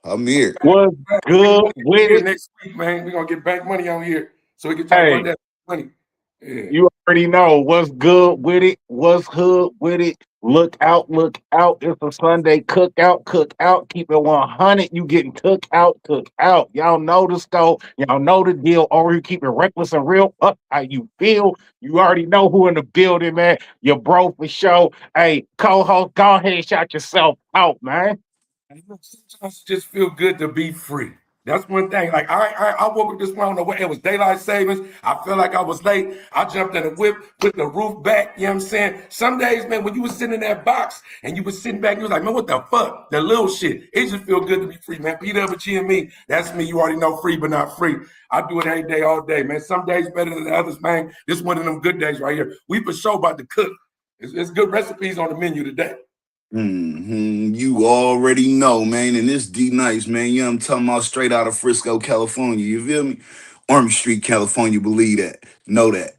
I'm here. What's good with Here it? next week, man. We're gonna get bank money on here so we can talk about Hey, that money. Yeah. you already know what's good with it. What's hood with it? Look out, look out. It's a Sunday cookout, cookout. Keep it 100. You getting took out, cook out. Y'all know the scope. Y'all know the deal. Or you keep it reckless and real. Up how you feel. You already know who in the building, man. Your bro for sure. Hey, co-host, go ahead and shout yourself out, man. Sometimes it just feel good to be free. That's one thing. Like I woke up this morning. I don't know what it was. Daylight savings. I felt like I was late. I jumped in the whip, put the roof back. You know what I'm saying? Some days, man, when you was sitting in that box and you was sitting back, you was like, man, what the fuck? The little shit. It just feel good to be free, man. PWG and me. That's me. You already know, free but not free. I do it every day, all day, man. Some days better than the others, man. This one of them good days right here. We for sure about to cook. It's good recipes on the menu today. You already know, man. And this DNICE, man. You know what I'm talking about? Straight out of Frisco, California. You feel me? Army Street, California. Believe that. Know that.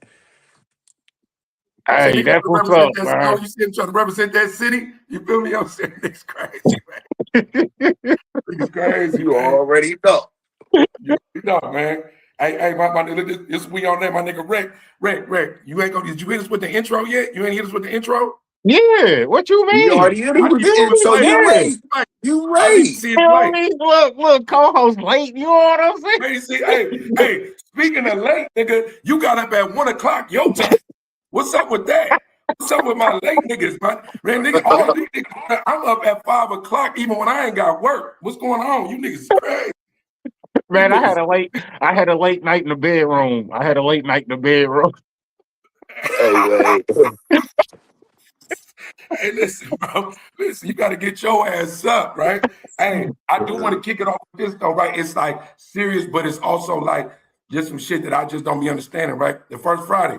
See, Hey, he trying that's to what's represent up, that. Oh, man. you see him trying to represent that city. You feel me? I'm saying it's crazy, man. It's crazy, You man. already know. You know, man. Hey, my nigga, this we on there, my nigga. Rick. You ain't gonna. Did you hit us with the intro yet? You ain't hit us with the intro. Yeah, what you We mean? already hit I it with didn't the see his intro. play. You Yeah. right. You I didn't right. see his Feel play. me? Look, co-host late. You know what I'm saying? Hey, see, hey. Speaking of late, nigga, you got up at 1 o'clock your time. What's up with that? What's up with my late niggas, man? Man, nigga, all these niggas, I'm up at 5 o'clock even when I ain't got work. What's going on? You niggas is crazy. You Man, niggas. I had a late night in the bedroom. I had a late night in the bedroom. Hey, man. Hey, listen, bro. Listen, you got to get your ass up, right? Hey, I do want to kick it off with this, though, right? It's like serious, but it's also like just some shit that I just don't be understanding, right? The first Friday.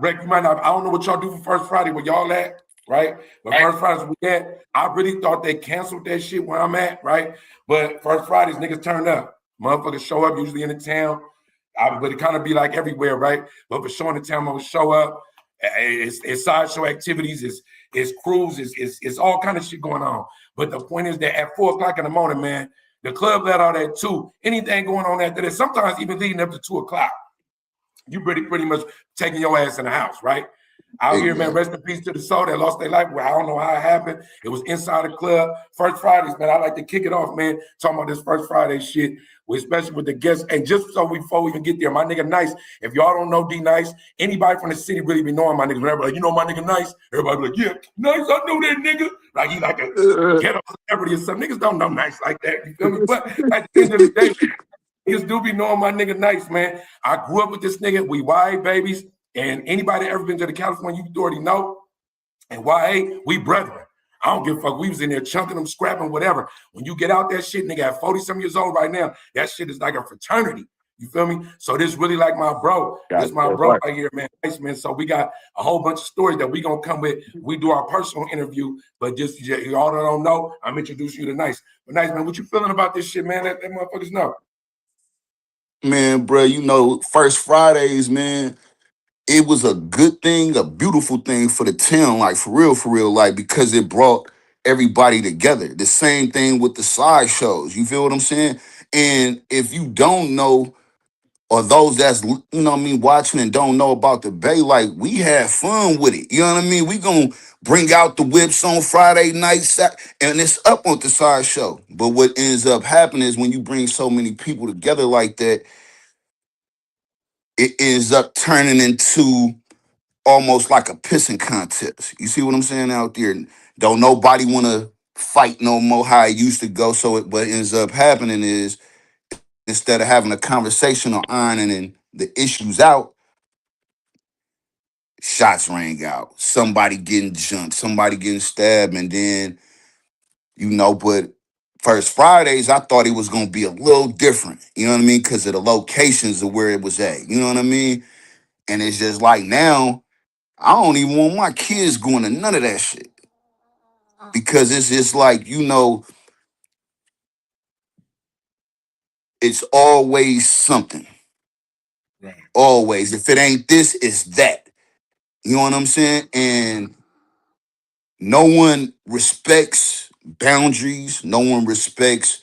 Rick, you might not, I don't know what y'all do for First Friday, where y'all at, right? But First Fridays we at, I really thought they canceled that shit where I'm at, right? But First Fridays, niggas turn up. Motherfuckers show up usually in the town. But it kind of be like everywhere, right? But for sure in the town, I'm gonna show up. It's sideshow activities, it's crews, it's all kind of shit going on. But the point is that at 4 o'clock in the morning, man, the club let out at 2. Anything going on after that, sometimes even leading up to 2 o'clock, you pretty much taking your ass in the house, right? Out here, man, Exactly. rest in peace to the soul that lost their life. Well, I don't know how it happened. It was inside the club. First Fridays, man, I like to kick it off, man, talking about this First Friday shit, especially with the guests. And just so before we even get there, my nigga Nice, if y'all don't know D-Nice, anybody from the city really be knowing my nigga. Whenever, like, you know my nigga Nice? Everybody be like, yeah, Nice, I know that nigga. Like, he like a ghetto celebrity or something. Niggas don't know Nice like that, you feel me? But at the end of the day, niggas do be knowing my nigga Nice, man. I grew up with this nigga. We YA babies. And anybody ever been to the California, you already know. And YA, we brethren. I don't give a fuck. We was in there chunking them, scrapping, whatever. When you get out that shit, nigga, at 40-some years old right now, that shit is like a fraternity. You feel me? So this really like my bro. This my bro right here, man. Nice, man. So we got a whole bunch of stories that we gonna come with. We do our personal interview, but just y'all that don't know, I'm introducing you to Nice. But Nice, man, what you feeling about this shit, man? Let motherfuckers know. Man, bro, you know, First Fridays, man, it was a good thing, a beautiful thing for the town, like for real, like because it brought everybody together. The same thing with the side shows. You feel what I'm saying? And if you don't know, or those that's what I mean, watching and don't know about the Bay, like we had fun with it. You know what I mean? We gonna bring out the whips on Friday night, and it's up on the side show. But what ends up happening is when you bring so many people together like that, it ends up turning into almost like a pissing contest. You see what I'm saying out there? Don't nobody want to fight no more how it used to go. So what ends up happening is instead of having a conversation or ironing the issues out, shots rang out. Somebody getting jumped, somebody getting stabbed, and then but First Fridays, I thought it was gonna be a little different. You know what I mean? Because of the locations of where it was at. You know what I mean? And it's just like now, I don't even want my kids going to none of that shit because it's just like it's always something. Right. Always, if it ain't this, it's that. You know what I'm saying? And no one respects boundaries. No one respects.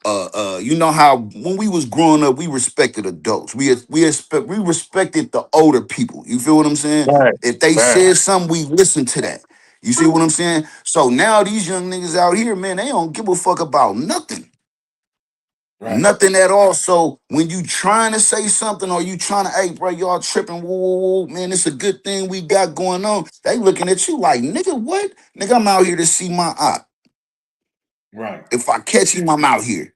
You know how when we was growing up, we respected adults. We respected the older people. You feel what I'm saying? Right. If they Right. said something, we listened to that. You see what I'm saying? So now these young niggas out here, man, they don't give a fuck about nothing. Right. Nothing at all. So when you trying to say something or you trying to, hey, bro, y'all tripping, woo, woo, woo, man, it's a good thing we got going on. They looking at you like, nigga, what? Nigga, I'm out here to see my op. Right. If I catch him, I'm out here.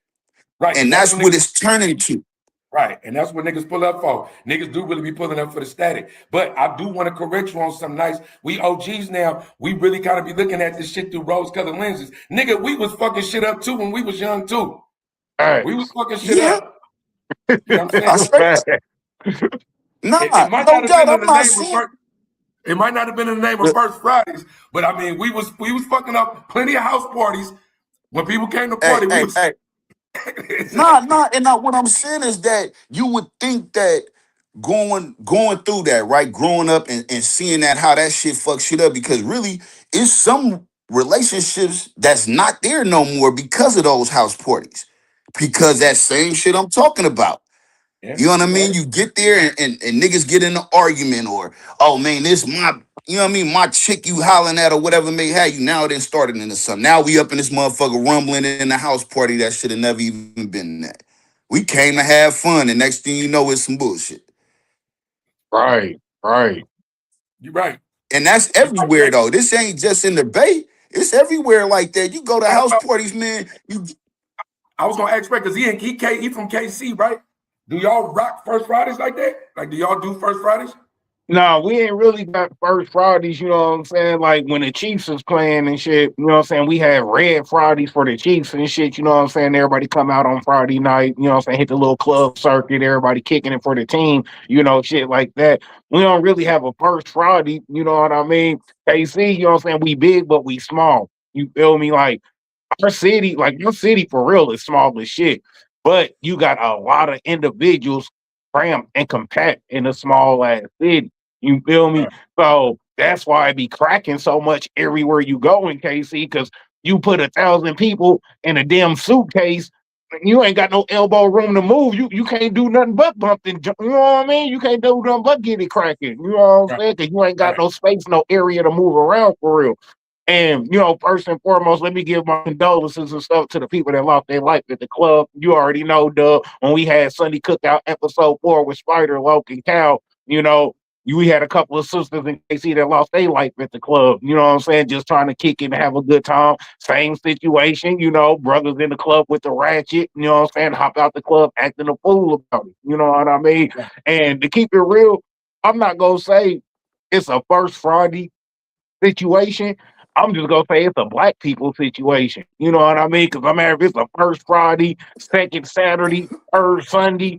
Right. And And that's that's when what niggas. it's turning to. Right. And that's what niggas pull up for. Niggas do really be pulling up for the static. But I do want to correct you on some nice. We OGs now. We really kind of be looking at this shit through rose-colored lenses. Nigga, we was fucking shit up too when we was young too. Right. We was fucking shit Yeah, up. You know what I'm I saying? straight up. It Nah, might no not have doubt. been in I'm the not name of saying. first. It might not have been in the name of First Fridays, but I mean, we was fucking up plenty of house parties. When people came to Hey, party, we hey, was hey. exactly. What I'm saying is that you would think that going through that, right? Growing up and seeing that how that shit fucks shit up because really it's some relationships that's not there no more because of those house parties. Because that same shit I'm talking about. Yeah, You know what I you're mean? right. You get there and niggas get in an argument or, oh man, this my, you know what I mean? My chick you hollering at or whatever may have you. Now it done started into something. Now we up in this motherfucker rumbling in the house party that should have never even been that. We came to have fun, and next thing you know, it's some bullshit. Right. Right. You're right. And that's You're right, everywhere Jay. though. This ain't just in the Bay. It's everywhere like that. You go to I, house I, parties, man. You I was gonna ask because he from KC, right? Do y'all rock First Fridays like that? Like, do y'all do First Fridays? No, we ain't really got first Fridays, you know what I'm saying? Like when the Chiefs was playing and shit, you know what I'm saying? We had red Fridays for the Chiefs and shit, you know what I'm saying? Everybody come out on Friday night, you know what I'm saying? Hit the little club circuit, everybody kicking it for the team, you know, shit like that. We don't really have a first Friday, you know what I mean? KC, you know what I'm saying? We big, but we small. You feel me? Like your city for real is small as shit, but you got a lot of individuals cramped and compact in a small ass city. You feel me? Right, So that's why it be cracking so much everywhere you go in KC, because you put 1,000 people in a damn suitcase. You ain't got no elbow room to move. You can't do nothing but bump and jump. You know what I mean? You can't do nothing but get it cracking. You know what I'm right, saying? Because you ain't got right. no space, no area to move around for real. And first and foremost, let me give my condolences and stuff to the people that lost their life at the club. You already know, when we had Sunday Cookout episode 4 with Spider, Loke, and Cal, we had a couple of sisters in KC that lost their life at the club. You know what I'm saying? Just trying to kick it and have a good time. Same situation, brothers in the club with the ratchet, you know what I'm saying? Hop out the club acting a fool about it. You know what I mean? Right. And to keep it real, I'm not going to say it's a first Friday situation. I'm just gonna say it's a black people situation. You know what I mean? Because I'm if it's a first Friday, second Saturday, third Sunday,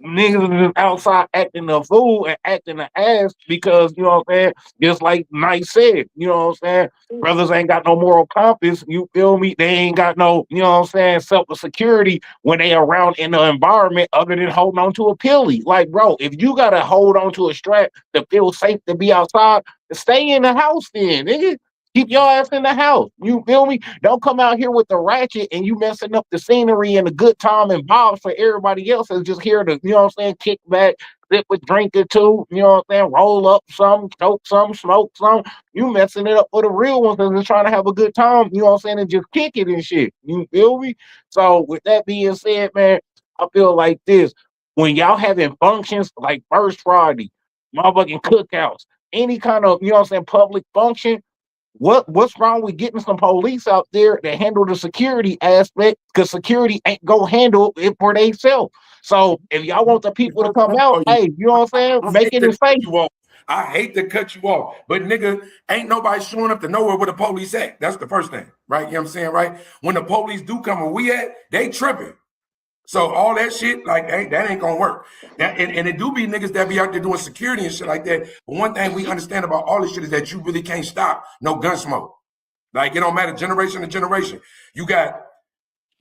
niggas is outside acting a fool and acting an ass because what I'm saying. Just like Nice said, you know what I'm saying. Brothers ain't got no moral compass. You feel me? They ain't got no, what I'm saying, self security when they around in the environment other than holding on to a pilly. Like, bro, if you gotta hold on to a strap to feel safe to be outside, stay in the house then, nigga. Keep your ass in the house. You feel me? Don't come out here with the ratchet and you messing up the scenery and the good time and vibes for everybody else that's just here to, what I'm saying, kick back, sip a drink or two, what I'm saying, roll up some, choke some, smoke some. You messing it up for the real ones that's just trying to have a good time, what I'm saying, and just kick it and shit. You feel me? So with that being said, man, I feel like this. When y'all having functions like First Friday, motherfucking cookouts, any kind of, what I'm saying, public function, what's wrong with getting some police out there to handle the security aspect? Because security ain't gonna handle it for themselves. So if y'all want the people to come out, hey, you know what I'm saying? I Make hate it to in cut safe. you off. I hate to cut you off, but nigga, ain't nobody showing up to nowhere where the police at. That's the first thing, right? You know what I'm saying, right? When the police do come where we at, they tripping. So all that shit, like, hey, that ain't gonna work. And it do be niggas that be out there doing security and shit like that. But one thing we understand about all this shit is that you really can't stop no gun smoke. Like, it don't matter generation to generation. You got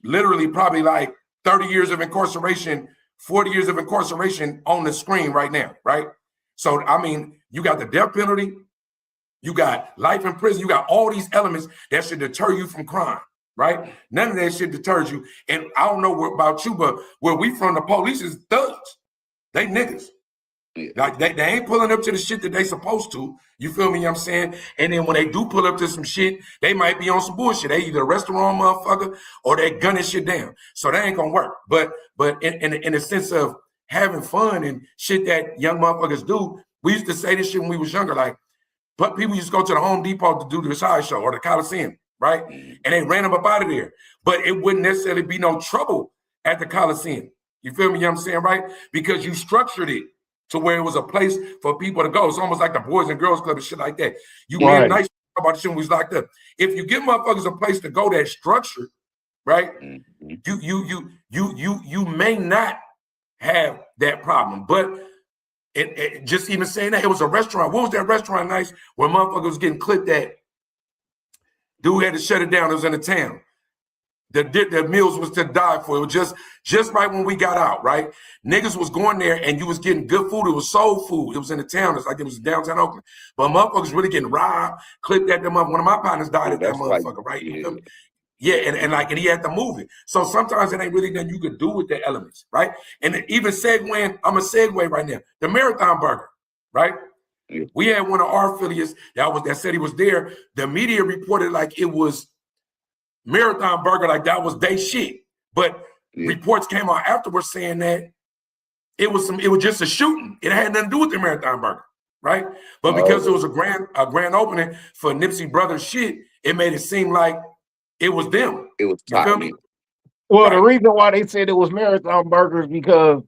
literally probably like 30 years of incarceration, 40 years of incarceration on the screen right now, right? So, I mean, you got the death penalty, You got life in prison. You got all these elements that should deter you from crime, right? None of that shit deters you. And I don't know about you, but where we from, the police is thugs. They niggas. Like they ain't pulling up to the shit that they supposed to. You feel me? You know what I'm saying? And then when they do pull up to some shit, they might be on some bullshit. They either arrest the wrong motherfucker or they gunning shit down. So that ain't gonna work. But in the sense of having fun and shit that young motherfuckers do, we used to say this shit when we was younger. Like, but people used to go to the Home Depot to do the sideshow or the Coliseum, right? And they ran them up out of there. But it wouldn't necessarily be no trouble at the Coliseum. You feel me? You know what I'm saying, right? Because you structured it to where it was a place for people to go. It's almost like the Boys and Girls Club and shit like that. You made nice about the shit when we was locked up. If you give motherfuckers a place to go that's structured, right? You may not have that problem. But it just even saying that, it was a restaurant. What was that restaurant nice where motherfuckers was getting clipped at? Dude had to shut it down. It was in the town. The meals was to die for. It was just right when we got out, right? Niggas was going there and you was getting good food. It was soul food. It was in the town. It's like it was downtown Oakland. But motherfuckers really getting robbed, clipped at them up. One of my partners died at that motherfucker, right? Yeah, and he had to move it. So sometimes it ain't really nothing you could do with the elements, right? And even segueing, I'm a segue right now. The Marathon Burger, right? Yeah. We had one of our affiliates that said he was there. The media reported like it was Marathon Burger, like that was they shit. But reports came out afterwards saying that it was just a shooting. It had nothing to do with the Marathon Burger, right? But because it was a grand opening for Nipsey Brothers shit, it made it seem like it was them. It was you feel me? Well, the reason why they said it was Marathon Burgers because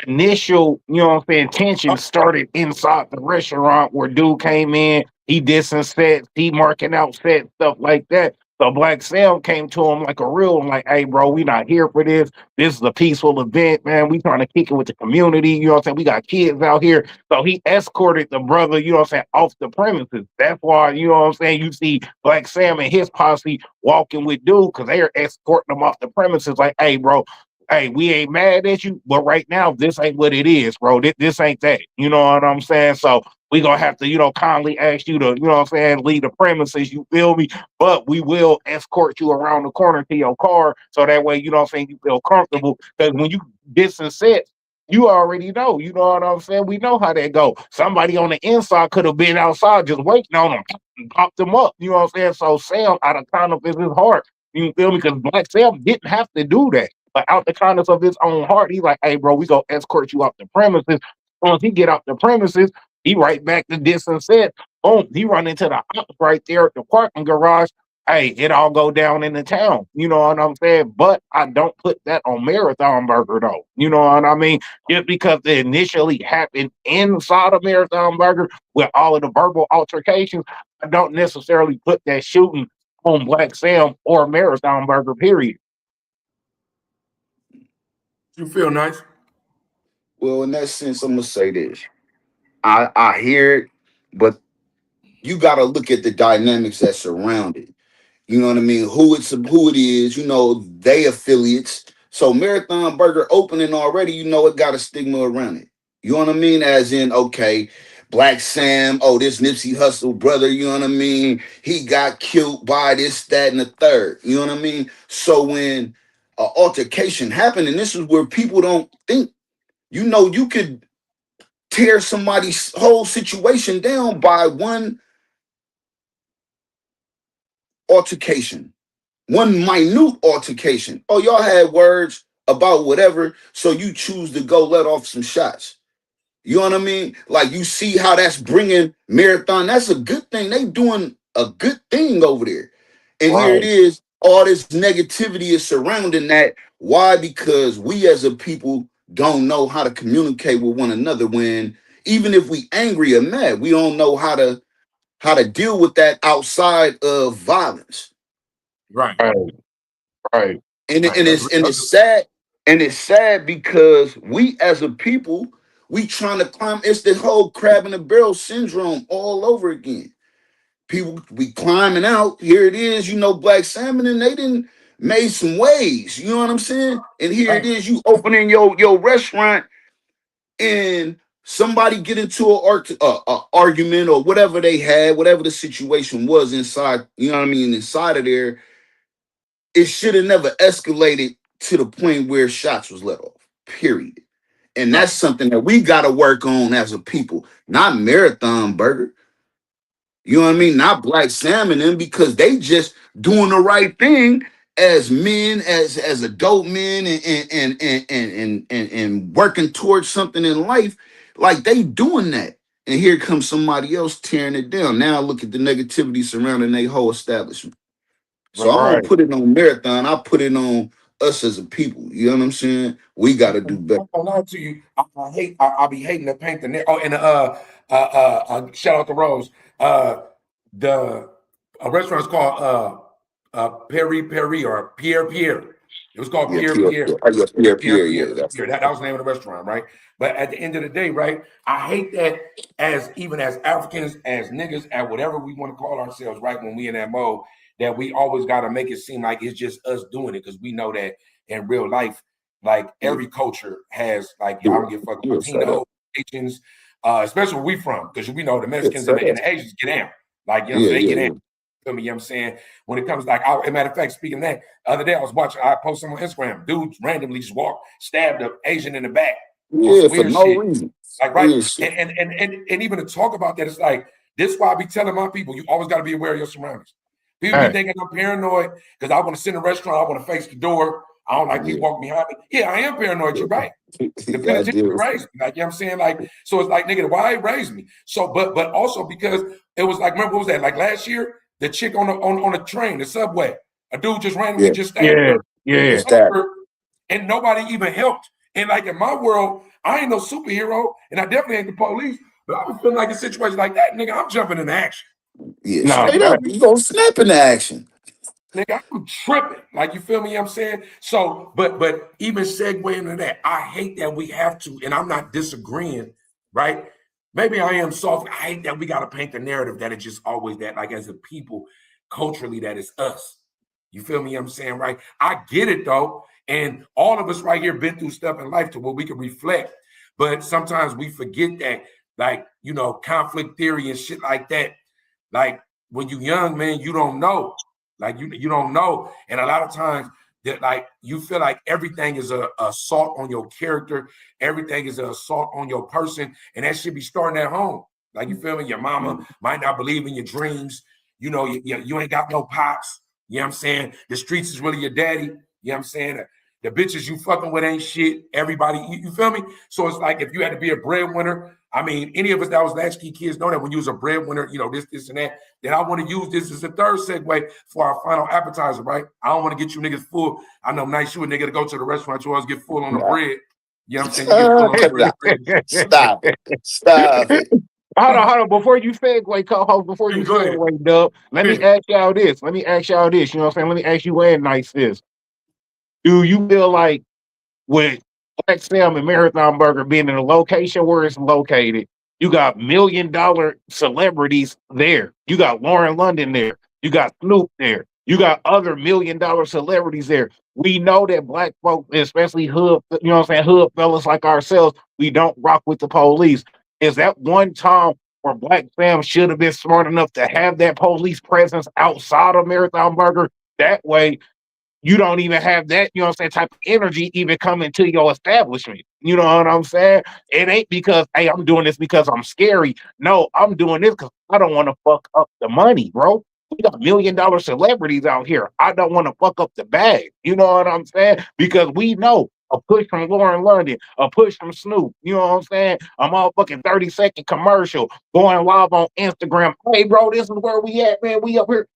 initial, you know what I'm saying, tension started inside the restaurant where dude came in, he dissing sets, he marking out sets, stuff like that. So Black Sam came to him like a real, like, hey, bro, we not here for this. This is a peaceful event, man. We trying to kick it with the community. You know what I'm saying? We got kids out here. So he escorted the brother, you know what I'm saying, off the premises. That's why, you know what I'm saying, you see Black Sam and his posse walking with dude because they are escorting him off the premises like, hey, bro, hey, we ain't mad at you, but right now, this ain't what it is, bro. This ain't that. You know what I'm saying? So we gonna have to, you know, kindly ask you to, you know what I'm saying, leave the premises, you feel me? But we will escort you around the corner to your car so that way, you know what I'm saying, you feel comfortable. Because when you dissing sets, you already know, you know what I'm saying? We know how that go. Somebody on the inside could have been outside just waiting on them and popped them up. You know what I'm saying? So Sam, out of kindness of his heart, you feel me? Because Black Sam didn't have to do that. But out the kindness of his own heart, he's like, hey, bro, we gonna escort you out the premises. Once he get out the premises, he right back to distance set. Boom, he run into the ops right there at the parking garage. Hey, it all go down in the town. You know what I'm saying? But I don't put that on Marathon Burger, though. You know what I mean? Just because it initially happened inside of Marathon Burger with all of the verbal altercations, I don't necessarily put that shooting on Black Sam or Marathon Burger, period. You feel nice? Well, in that sense, I'm gonna say this. I hear it, but you gotta look at the dynamics that surround it. You know what I mean? Who it is, you know, they affiliates. So Marathon Burger opening already, you know, it got a stigma around it. You know what I mean? As in, okay, Black Sam, oh, this Nipsey Hussle brother, you know what I mean? He got killed by this, that, and the third. You know what I mean? So when an altercation happened, and this is where people don't think, you know, you could tear somebody's whole situation down by one altercation. One minute altercation. Oh, y'all had words about whatever, so you choose to go let off some shots. You know what I mean? Like, you see how that's bringing Marathon. That's a good thing. They doing a good thing over there. And here it is. All this negativity is surrounding that. Why? Because we as a people don't know how to communicate with one another. When even if we angry or mad, we don't know how to deal with that outside of violence. Right. Right. And it's sad. And it's sad because we as a people, we trying to climb. It's the whole crab in the barrel syndrome all over again. People, we climbing out. Here it is, you know, Black Salmon, and they didn't made some ways. You know what I'm saying? And here it is, you opening your restaurant in somebody get into a argument or whatever they had, whatever the situation was inside, you know what I mean, inside of there, it should have never escalated to the point where shots was let off. Period. And Right. that's something that we got to work on as a people, not Marathon Burger. You know what I mean? Not Black Sam and them, because they just doing the right thing as men, as adult men, and working towards something in life. Like they doing that. And here comes somebody else tearing it down. Now look at the negativity surrounding their whole establishment. So I don't Right. put it on Marathon. I put it on us as a people. You know what I'm saying? We got to do better. I'm gonna lie to you. I'll be hating to paint the oh, and shout out to Rose. The a restaurant's called Perry Perry or Pierre Pierre. It was called Yeah, Pierre Pierre, Pierre. Pierre. I guess Pierre, Pierre Pierre. Pierre. Yeah, that's Pierre. That was the name of the restaurant, right? But at the end of the day, right, I hate that as even as Africans, as niggas, at whatever we want to call ourselves, right, when we in that mode, that we always got to make it seem like it's just us doing it, because we know that in real life, like yeah, every culture has, like, I yeah, don't give a fuck, yeah, straight Latino, up. Asians, especially where we from, because we know the Yeah, Mexicans and straight the, up. and the Asians get down. Like, you know what I'm Yeah, saying? They yeah, get down. yeah. Feel me? You know what I'm saying? When it comes like, as a matter of fact, speaking of that, the other day I was watching, I posted on Instagram, dudes randomly just walked, stabbed an Asian in the back on Yeah, some for weird no shit. reason. Like, right? Weird shit. And even to talk about that, it's like, this is why I be telling my people, you always got to be aware of your surroundings. People be Hey, thinking I'm paranoid because I want to sit in a restaurant, I want to face the door. I don't like Yeah, people walking behind me. Yeah, I am paranoid. You're right. The I penitentiary do. raised me. Like, you know what I'm saying? Like, so it's like, nigga, why it raised me? So, but also because it was like, remember, what was that? Like last year, the chick on the train, the subway, a dude just randomly Yeah, just stabbed yeah, her, yeah. stab. and nobody even helped. And like in my world, I ain't no superhero, and I definitely ain't the police. But I was feeling like a situation like that, nigga, I'm jumping into action. Yeah, No, Like, straight you up. that, feel me? You gonna snap into action. Nigga, I'm tripping. Like, you feel me? I'm saying? So, but even segue into that, I hate that we have to, and I'm not disagreeing, right? Maybe I am soft. I hate that we got to paint the narrative that it's just always that, like as a people, culturally, that it's us. You feel me? I'm saying, right? I get it though. And all of us right here been through stuff in life to where we can reflect. But sometimes we forget that, like, you know, conflict theory and shit like that. Like when you young, man, you don't know. Like you don't know. And a lot of times that like you feel like everything is a assault on your character, everything is an assault on your person, and that should be starting at home. Like, you feel me? Your mama might not believe in your dreams. You know, you ain't got no pops. You know what I'm saying? The streets is really your daddy. You know what I'm saying? The bitches you fucking with ain't shit. Everybody, you feel me? So it's like if you had to be a breadwinner, I mean, any of us that was latchkey kids know that when you was a breadwinner, you know, this, and that. Then I want to use this as a third segue for our final appetizer, right? I don't want to get you niggas full. I know nice you a nigga to go to the restaurant, you always get full on the Nah. bread. You know what I'm saying? You get full on the Cut it out. bread. Stop it. Stop it. hold on. Before you segue, co-host, before you Go ahead. segue, Dub, let me ask y'all this. Let me ask y'all this. You know what I'm saying? Let me ask you and Nice this. Do you feel like with Black Sam and Marathon Burger being in a location where it's located, you got $1 million celebrities there. You got Lauren London there. You got Snoop there. You got other $1 million celebrities there. We know that black folk, especially hood, you know what I'm saying, hood fellas like ourselves, we don't rock with the police. Is that one time where Black Sam should have been smart enough to have that police presence outside of Marathon Burger? That way, you don't even have that, you know what I'm saying, type of energy even coming to your establishment. You know what I'm saying? It ain't because, hey, I'm doing this because I'm scary. No, I'm doing this because I don't want to fuck up the money, bro. We got $1 million celebrities out here. I don't want to fuck up the bag. You know what I'm saying? Because we know a push from Lauren London, a push from Snoop. You know what I'm saying? A motherfucking 30-second commercial going live on Instagram. Hey, bro, this is where we at, man. We up here.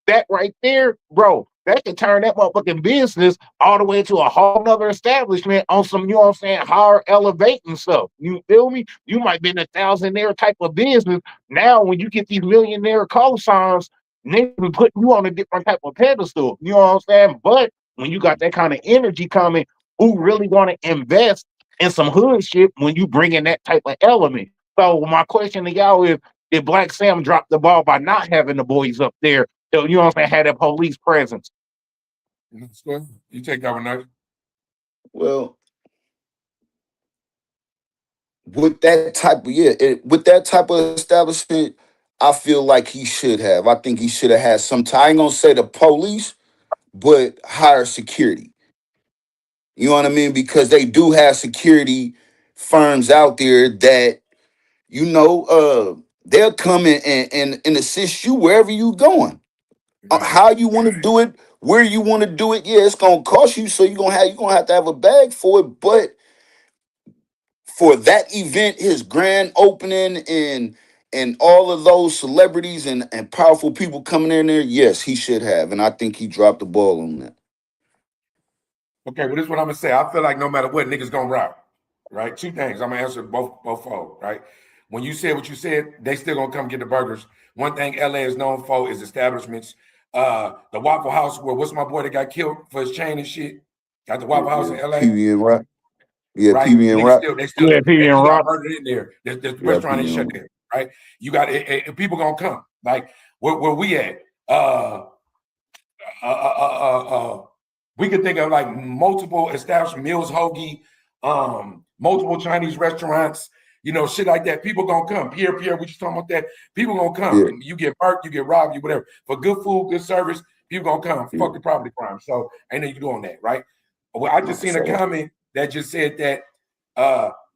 That right there, bro, that can turn that motherfucking business all the way to a whole nother establishment on some, you know what I'm saying, higher elevating stuff. You feel me? You might be in a thousandaire type of business. Now, when you get these millionaire cosigns, niggas be putting you on a different type of pedestal. You know what I'm saying? But when you got that kind of energy coming, who really want to invest in some hood shit when you bring in that type of element? So my question to y'all is, did Black Sam drop the ball by not having the boys up there? So, you know what I'm saying, had that police presence. You take that one, Nice. Well, with that type of with that type of establishment, I feel like he should have. I think he should have had some time. I ain't gonna say the police, but higher security. You know what I mean? Because they do have security firms out there that, they'll come in and assist you wherever you going. Right. How you want to do it, where you want to do it. Yeah, it's gonna cost you, so you're gonna have to have a bag for it. But for that event, his grand opening and all of those celebrities and powerful people coming in there, yes, he should have. And I think he dropped the ball on that. Okay, well, this is what I'm gonna say. I feel like no matter what, niggas gonna rock. Right? Two things. I'm gonna answer both fold, right? When you said what you said, they still gonna come get the burgers. One thing LA is known for is establishments. The Waffle House, where what's my boy that got killed for his chain and shit? Got the Waffle House in LA, PB and Rock. Yeah, right? PB and Niggas Rock. still, Yeah, PB and he got Rock. murdered in there. The Yeah, restaurant PB ain't and shut Rock. down, right? You got people gonna come. Like where we at? We could think of like multiple establishment, Mills Hoagie, multiple Chinese restaurants, shit like that. People gonna come. Pierre, we just talking about that. People gonna come. Yeah, You get murked, you get robbed, you whatever. For good food, good service, people gonna come. yeah. Fuck the property crime. So ain't no you doing that, right? Well, I just No, seen a so comment that just said that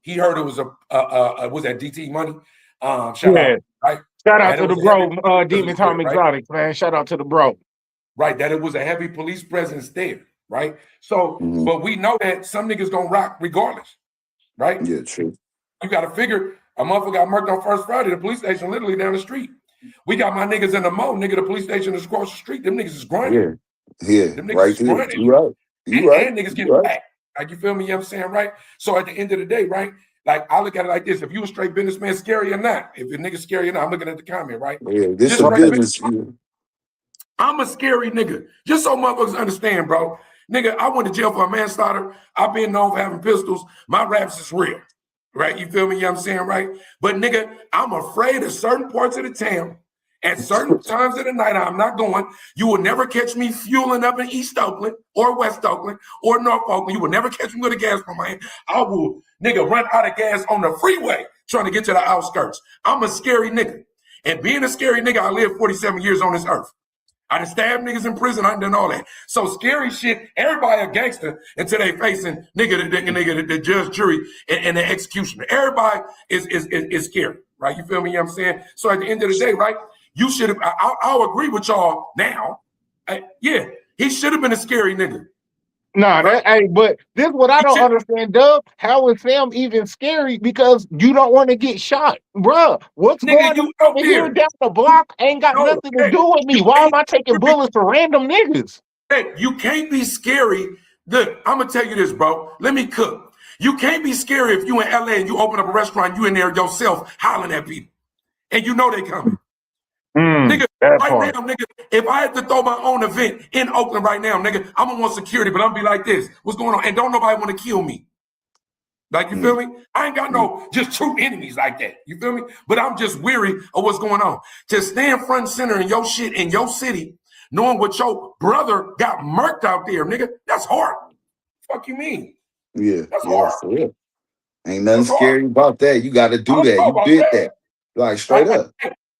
he heard it was was that DT money. Shout Yeah. out, right? Shout out That to it the was a heavy bro, Demon presence there, Tom right? Exotic, man. Shout out to the bro. Right, that it was a heavy police presence there, right? So, mhm. but we know that some niggas gonna rock regardless, right? Yeah, true. You got to figure a motherfucker got murked on First Friday, the police station literally down the street. We got my niggas in the mall, nigga, the police station is across the street. Them niggas is grinding. Yeah, Them niggas right is there. grinding. You right. You right. And niggas You get right. back. Like, you feel me? You know what I'm saying, right? So at the end of the day, right? Like, I look at it like this. If you a straight businessman, scary or not, if your nigga scary or not, I'm looking at the comment, right? Yeah, this Just a straight business. business. Yeah. I'm a scary nigga. Just so motherfuckers understand, bro. Nigga, I went to jail for a manslaughter. I've been known for having pistols. My raps is real. Right? You feel me? You know what I'm saying, right? But nigga, I'm afraid of certain parts of the town. At certain times of the night, I'm not going. You will never catch me fueling up in East Oakland or West Oakland or North Oakland. You will never catch me with a gas from my hand. I will, nigga, run out of gas on the freeway trying to get to the outskirts. I'm a scary nigga. And being a scary nigga, I lived 47 years on this earth. I done stabbed niggas in prison. I done done all that. So scary shit. Everybody a gangster until they facing the judge, jury, and the executioner. Everybody is scary, right? You feel me? You know what I'm saying? So at the end of the day, right? You should have. I'll agree with y'all now. Yeah, he should have been a scary nigga. Nah, Right? but this is what I don't understand, Dub. How is Sam even scary? Because you don't want to get shot, bruh. What's Nigga, going on you out over here there. down the block ain't got No, nothing to hey, do with me. you Why am can't I taking bullets for random niggas? Hey, you can't be scary. Look, I'm gonna tell you this, bro. Let me cook. You can't be scary if you in LA and you open up a restaurant, you in there yourself hollering at people, and you know they coming. Nigga, That right part. now, nigga, if I had to throw my own event in Oakland right now, nigga, I'm gonna want security, but I'm gonna be like this. What's going on? And don't nobody want to kill me. Like, you feel me? I ain't got no just true enemies like that. You feel me? But I'm just weary of what's going on. To stand front and center in your shit in your city, knowing what your brother got murked out there, nigga, that's hard. Fuck you mean? Yeah, That's yeah, hard. for real. Ain't nothing That's hard. scary about that. You got to I do don't that. know You about did that. that. Like, straight up.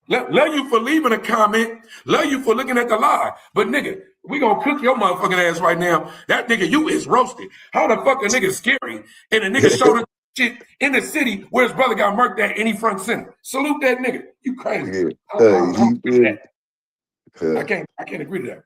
Love you for leaving a comment. Love you for looking at the lie. But nigga, we gonna cook your motherfucking ass right now. That nigga, you is roasted. How the fuck a nigga scary and a nigga showed us shit in the city where his brother got murked at any front center? Salute that nigga. You crazy. Yeah. I don't agree to Yeah. that. I can't agree to that.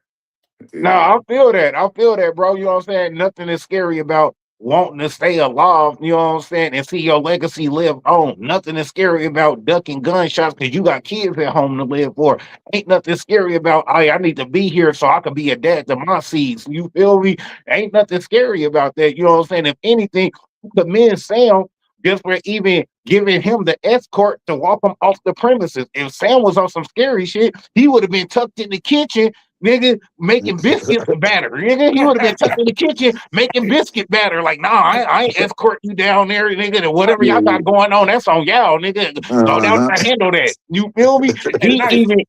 No, I feel that. I feel that, bro. You know what I'm saying? Nothing is scary about wanting to stay alive, you know what I'm saying, and see your legacy live on. Nothing is scary about ducking gunshots because you got kids at home to live for. Ain't nothing scary about, hey, I need to be here so I can be a dad to my seeds. You feel me? Ain't nothing scary about that. You know what I'm saying? If anything, the men Sam just for even giving him the escort to walk him off the premises. If Sam was on some scary shit, he would have been tucked in the kitchen, nigga, making biscuits and batter. Nigga, he would have been tucked in the kitchen making biscuit batter. Like, nah, I ain't escort you down there, nigga. And whatever y'all got going on, that's on y'all, nigga. Go down Uh-huh. and handle that. You feel me? Hey, He nice. even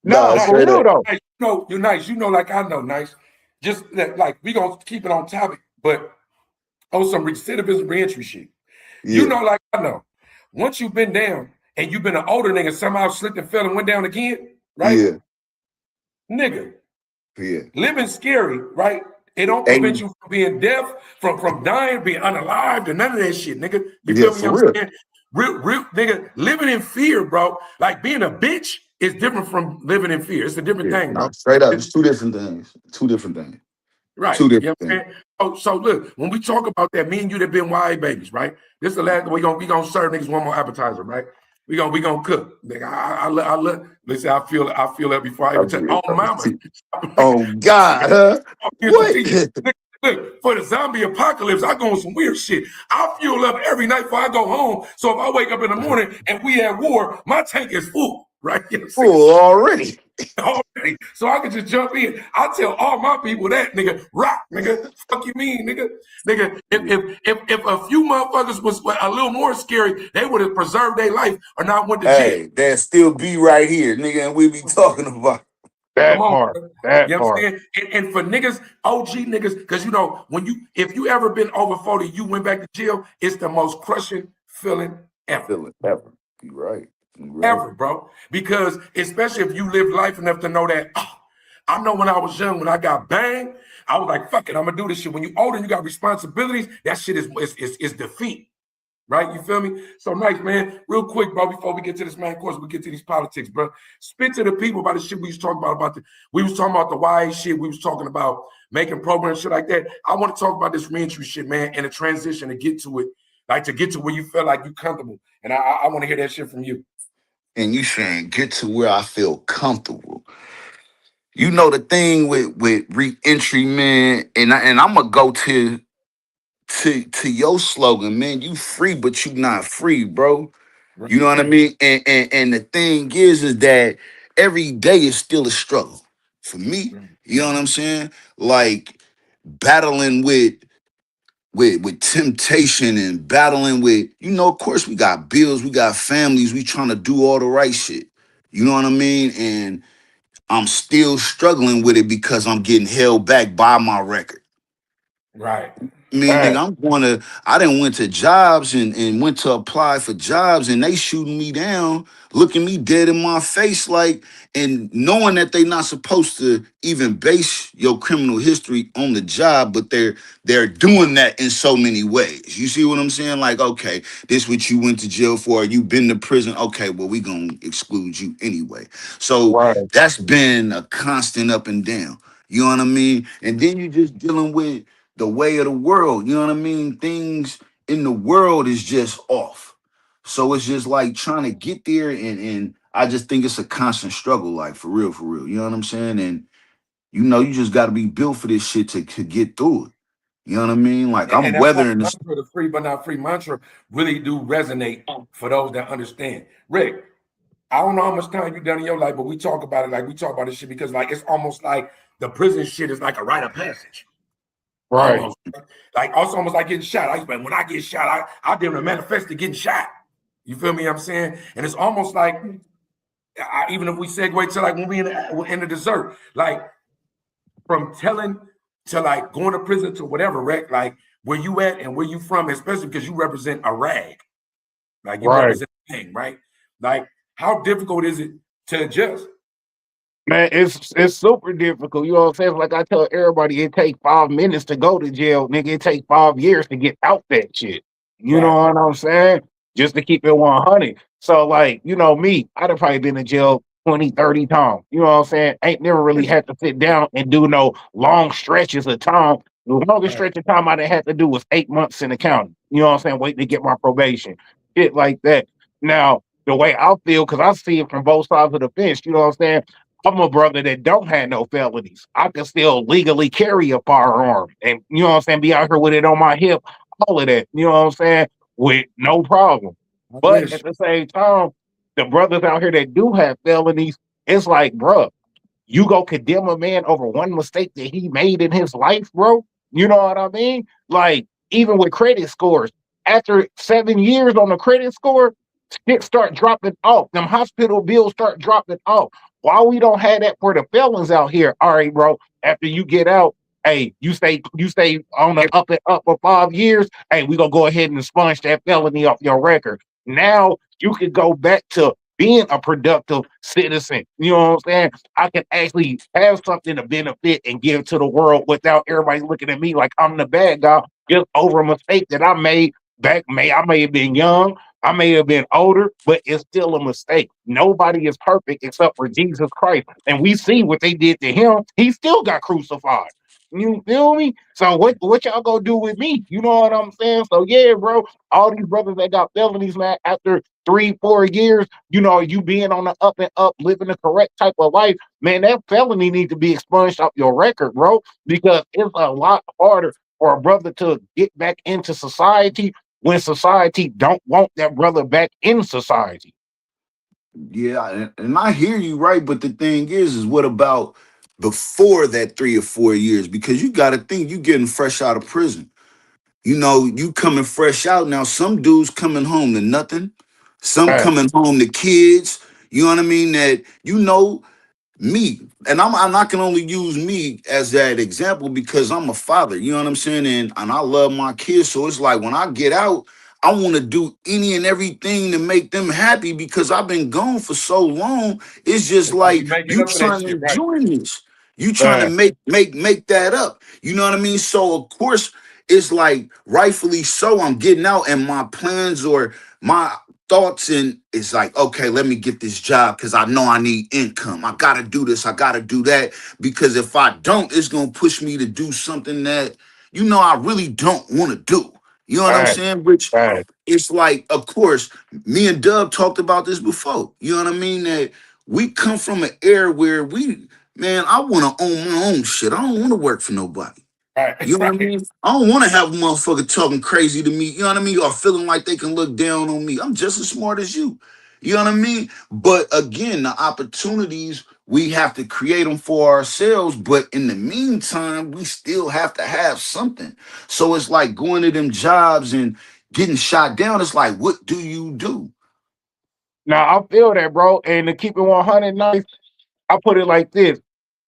Nah, no, for straight real up. though. Nice. You're nice. You know, like I know, nice. Just that, like, we gonna keep it on topic, but on some recidivism reentry shit. You Yeah. know, like I know. once you've been down and you've been an older nigga, somehow slipped and fell and went down again, right? Yeah. Nigga, Yeah. living scary, right? It don't prevent you from being deaf, from dying, being unalived, and none of that shit, nigga. You feel me? For I'm real. saying? Real, nigga, living in fear, bro. Like being a bitch is different from living in fear. It's a different thing, bro. No, straight up. It's two different things. Two different things. Right. Two You know different what I'm things. saying? Oh, so look, when we talk about that, me and you that been YA babies, right? This is the last we gonna serve niggas one more appetizer, right? We gonna cook. Nigga, I look. Listen, I feel that before I even touch. Oh, mama. Oh God, huh? What? Look, for the zombie apocalypse, I go on some weird shit. I fuel up every night before I go home. So if I wake up in the morning and we at war, my tank is full, right? You know full already. Already. So I can just jump in. I tell all my people that, nigga, rock, nigga. Fuck you mean, nigga? Nigga, if a few motherfuckers was a little more scary, they would have preserved their life or not went to jail. Hey, they'll still be right here, nigga, and we be talking about that Come on, part. bro. That You know part. what I'm saying? And for niggas, OG niggas, because you know, if you ever been over 40, you went back to jail, it's the most crushing feeling ever. ever. You right. Ever, bro. Because especially if you live life enough to know that, I know when I was young, when I got banged, I was like, fuck it, I'm gonna do this shit. When you older, you got responsibilities, that shit is defeat. Right? You feel me? So nice, man. Real quick, bro, before we get to this main course, we get to these politics, bro. Spit to the people about the shit we was talking about. We was talking about the YA shit. We was talking about making programs, shit like that. I want to talk about this reentry shit, man, and the transition to get to it, like to get to where you feel like you comfortable. And I want to hear that shit from you. And you saying get to where I feel comfortable. You know the thing with reentry, man, and I'm gonna go to your slogan, man. You free, but you not free, bro. You know what I mean? And the thing is that every day is still a struggle for me. You know what I'm saying? Like battling with temptation and battling with, of course we got bills, we got families, we trying to do all the right shit. You know what I mean? And I'm still struggling with it because I'm getting held back by my record. Right. I mean, nigga, I done went to jobs and went to apply for jobs and they shooting me down, looking me dead in my face, like, and knowing that they not supposed to even base your criminal history on the job, but they're doing that in so many ways. You see what I'm saying? Like, okay, this what you went to jail for, you been to prison, okay, well, we gonna exclude you anyway. So that's been a constant up and down. You know what I mean? And then you just dealing with the way of the world, you know what I mean? Things in the world is just off. So it's just like trying to get there and I just think it's a constant struggle, like for real, you know what I'm saying? And you just gotta be built for this shit to get through it. You know what I mean? Like I'm weathering this. The free but not free mantra really do resonate for those that understand. Rick, I don't know how much time you've done in your life, but we talk about it like we talk about this shit because like it's almost like the prison shit is like a rite of passage. Right. Almost. Like also almost like getting shot. When I get shot, I didn't manifest to getting shot. You feel me? I'm saying? And it's almost like even if we segue to like when we in the dessert, like from telling to like going to prison to whatever, Rick, like where you at and where you from, especially because you represent a rag. Like you represent a thing, right? Like how difficult is it to adjust? Man, it's super difficult. You know what I'm saying? Like I tell everybody, it take 5 minutes to go to jail, nigga. It take 5 years to get out that shit. You know what I'm saying? Just to keep it 100. So like, me, I'd have probably been in jail 20, 30 times. You know what I'm saying? Ain't never really had to sit down and do no long stretches of time. The longest stretch of time I done had to do was 8 months in the county. You know what I'm saying? Waiting to get my probation. Shit like that. Now, the way I feel, because I see it from both sides of the fence, you know what I'm saying? I'm a brother that don't have no felonies. I can still legally carry a firearm and, you know what I'm saying, be out here with it on my hip, all of that, you know what I'm saying, with no problem. But at the same time, the brothers out here that do have felonies, it's like, bro, you go condemn a man over one mistake that he made in his life, bro? You know what I mean? Like, even with credit scores, after 7 years on the credit score, shit start dropping off. Them hospital bills start dropping off. Why we don't have that for the felons out here? All right, bro. After you get out, hey, you stay on the up and up for 5 years. Hey, we gonna go ahead and sponge that felony off your record. Now you can go back to being a productive citizen. You know what I'm saying? I can actually have something to benefit and give to the world without everybody looking at me like I'm the bad guy just over a mistake that I made back. I may have been young, I may have been older, but it's still a mistake. Nobody is perfect except for Jesus Christ. And we see what they did to him. He still got crucified. You feel me? So what y'all gonna do with me? You know what I'm saying? So yeah, bro, all these brothers that got felonies, man, after 3-4 years, you know, you being on the up and up, living the correct type of life, man, that felony needs to be expunged off your record, bro, because it's a lot harder for a brother to get back into society when society don't want that brother back in society. Yeah, and I hear you, right? But the thing is what about before that 3 or 4 years? Because you got to think you getting fresh out of prison. You know, you coming fresh out now. Some dudes coming home to nothing. Some Right, coming home to kids. You know what I mean? That you know me, and I can only use me as that example because I'm a father, you know what I'm saying, and I love my kids, so it's like when I get out, I want to do any and everything to make them happy because I've been gone for so long. It's just It's like you like making you up for that trying to shit, right? enjoy this, you trying to right, make that up, you know what I mean? So of course it's like rightfully so I'm getting out and my plans or my thoughts in is like, okay, let me get this job because I know I need income. I gotta do this, I gotta do that. Because if I don't, it's gonna push me to do something that, you know, I really don't want to do. You know what I'm right, saying? Which right. it's like, of course, me and Dub talked about this before. You know what I mean? That we come from an era where man, I want to own my own shit. I don't want to work for nobody. Right, You know what I right, mean? I don't want to have a motherfucker talking crazy to me, you know what I mean? Or feeling like they can look down on me. I'm just as smart as you. You know what I mean? But again, the opportunities, we have to create them for ourselves. But in the meantime, we still have to have something. So it's like going to them jobs and getting shot down. It's like, what do you do? Now I feel that, bro. And to keep it 100 nice, I put it like this: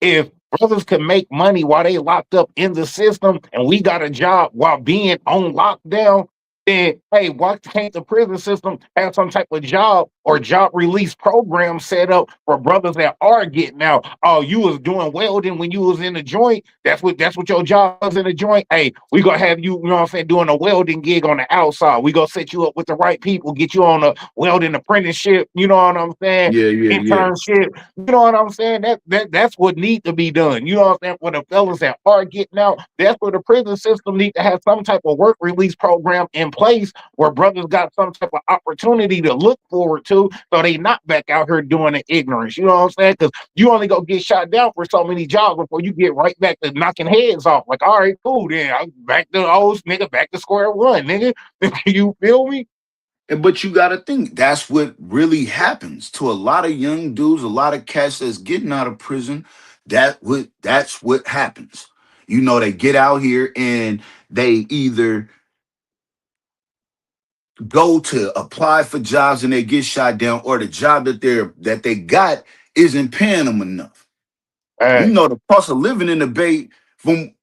if brothers can make money while they locked up in the system, and we got a job while being on lockdown, then hey, why can't the prison system have some type of job or job release program set up for brothers that are getting out? Oh, you was doing welding when you was in the joint. That's what your job was in the joint. Hey, we gonna have you, you know what I'm saying, doing a welding gig on the outside. We gonna set you up with the right people, get you on a welding apprenticeship. You know what I'm saying? Yeah, yeah, yeah. Internship. You know what I'm saying? That's what need to be done. You know what I'm saying? For the fellas that are getting out, that's where the prison system need to have some type of work release program in place where brothers got some type of opportunity to look forward to, so they not back out here doing the ignorance. You know what I'm saying? Because you only go get shot down for so many jobs before you get right back to knocking heads off. Like, all right, cool, then I'm back to old nigga, back to square one, nigga. You feel me? But you got to think that's what really happens to a lot of young dudes, a lot of cats that's getting out of prison. That's what happens. You know, they get out here and they either go to apply for jobs and they get shot down, or the job that they got isn't paying them enough. You Hey, know, the cost of living in the Bay from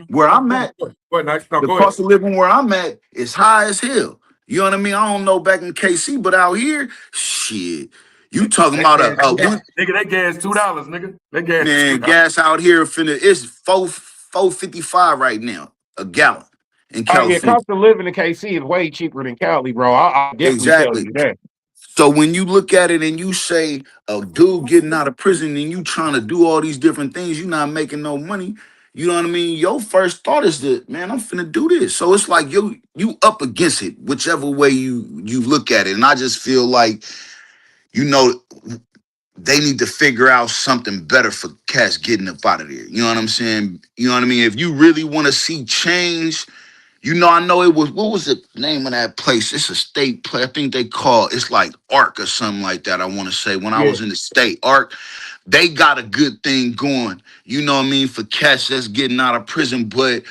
where no, I'm go at, ahead. Go ahead, nice. No, the go ahead. cost of living where I'm at is high as hell. You know what I mean? I don't know back in KC, but out here, shit. You talking That about gas a $2. one Nigga, that gas $2, nigga. That gas man $2. gas out here finna it's 4.55 right now a gallon in oh yeah, California. cost of living in KC is way cheaper than Cali, bro. I'll definitely tell Exactly. you that. So when you look at it and you say a dude getting out of prison and you trying to do all these different things, you not making no money. You know what I mean? Your first thought is that, man, I'm finna do this. So it's like you up against it, whichever way you look at it. And I just feel like, you know, they need to figure out something better for cats getting up out of there. You know what I'm saying? You know what I mean? If you really want to see change, you know, I know it was, what was the name of that place? It's a state place. I think they call it's like Arc or something like that. I want to say when I Yeah. was in the state, Arc, they got a good thing going. You know what I mean? For cats that's getting out of prison, but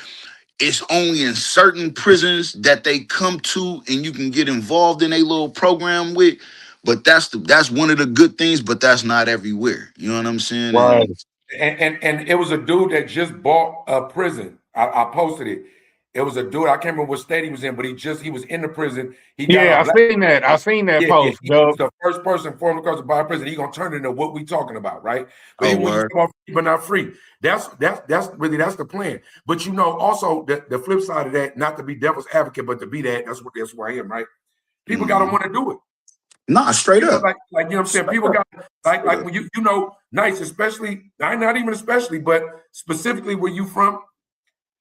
it's only in certain prisons that they come to and you can get involved in a little program with. But that's one of the good things, but that's not everywhere. You know what I'm saying? Right. And And it was a dude that just bought a prison. I posted it. It was a dude. I can't remember what state he was in, but he was in the prison. He got Yeah, out. I seen that post. He was the first person formed across the bar prison. He gonna turn into what we talking about, right? But even when you talk about free but not free, that's really the plan. But also the flip side of that, not to be devil's advocate, but to be that. That's where I am, right? People gotta want to do it. Nah, straight up. Like you know what I'm saying? People got like when you nice, especially not even especially, but specifically where you from,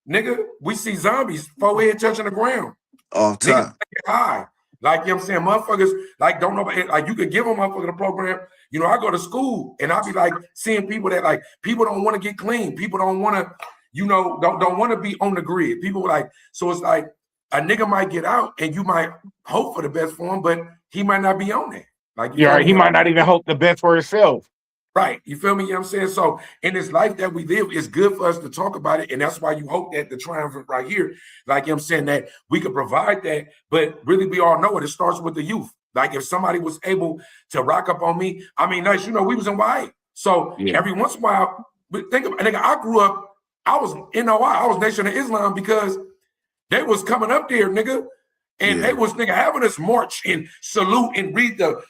nigga. We see zombies forehead touching the ground. All time. Niggas high. Like, you know what I'm saying? Motherfuckers, like, don't know, like, you could give a motherfucker the program. I go to school and I be like seeing people that, like, people don't want to get clean. People don't want to, don't want to be on the grid. People like, so it's like a nigga might get out and you might hope for the best for him, but he might not be on there. Like, he might not even hope the best for himself. Right. You feel me? You know what I'm saying? So in this life that we live, it's good for us to talk about it. And that's why you hope that the triumvirate right here, like I'm saying, that we could provide that. But really, we all know it. It starts with the youth. Like if somebody was able to rock up on me, I mean, nice, we was in YA. So every once in a while, think about it, nigga, I grew up, I was in NOI, I was Nation of Islam because they was coming up there, nigga. And they was, nigga, having us march and salute and read the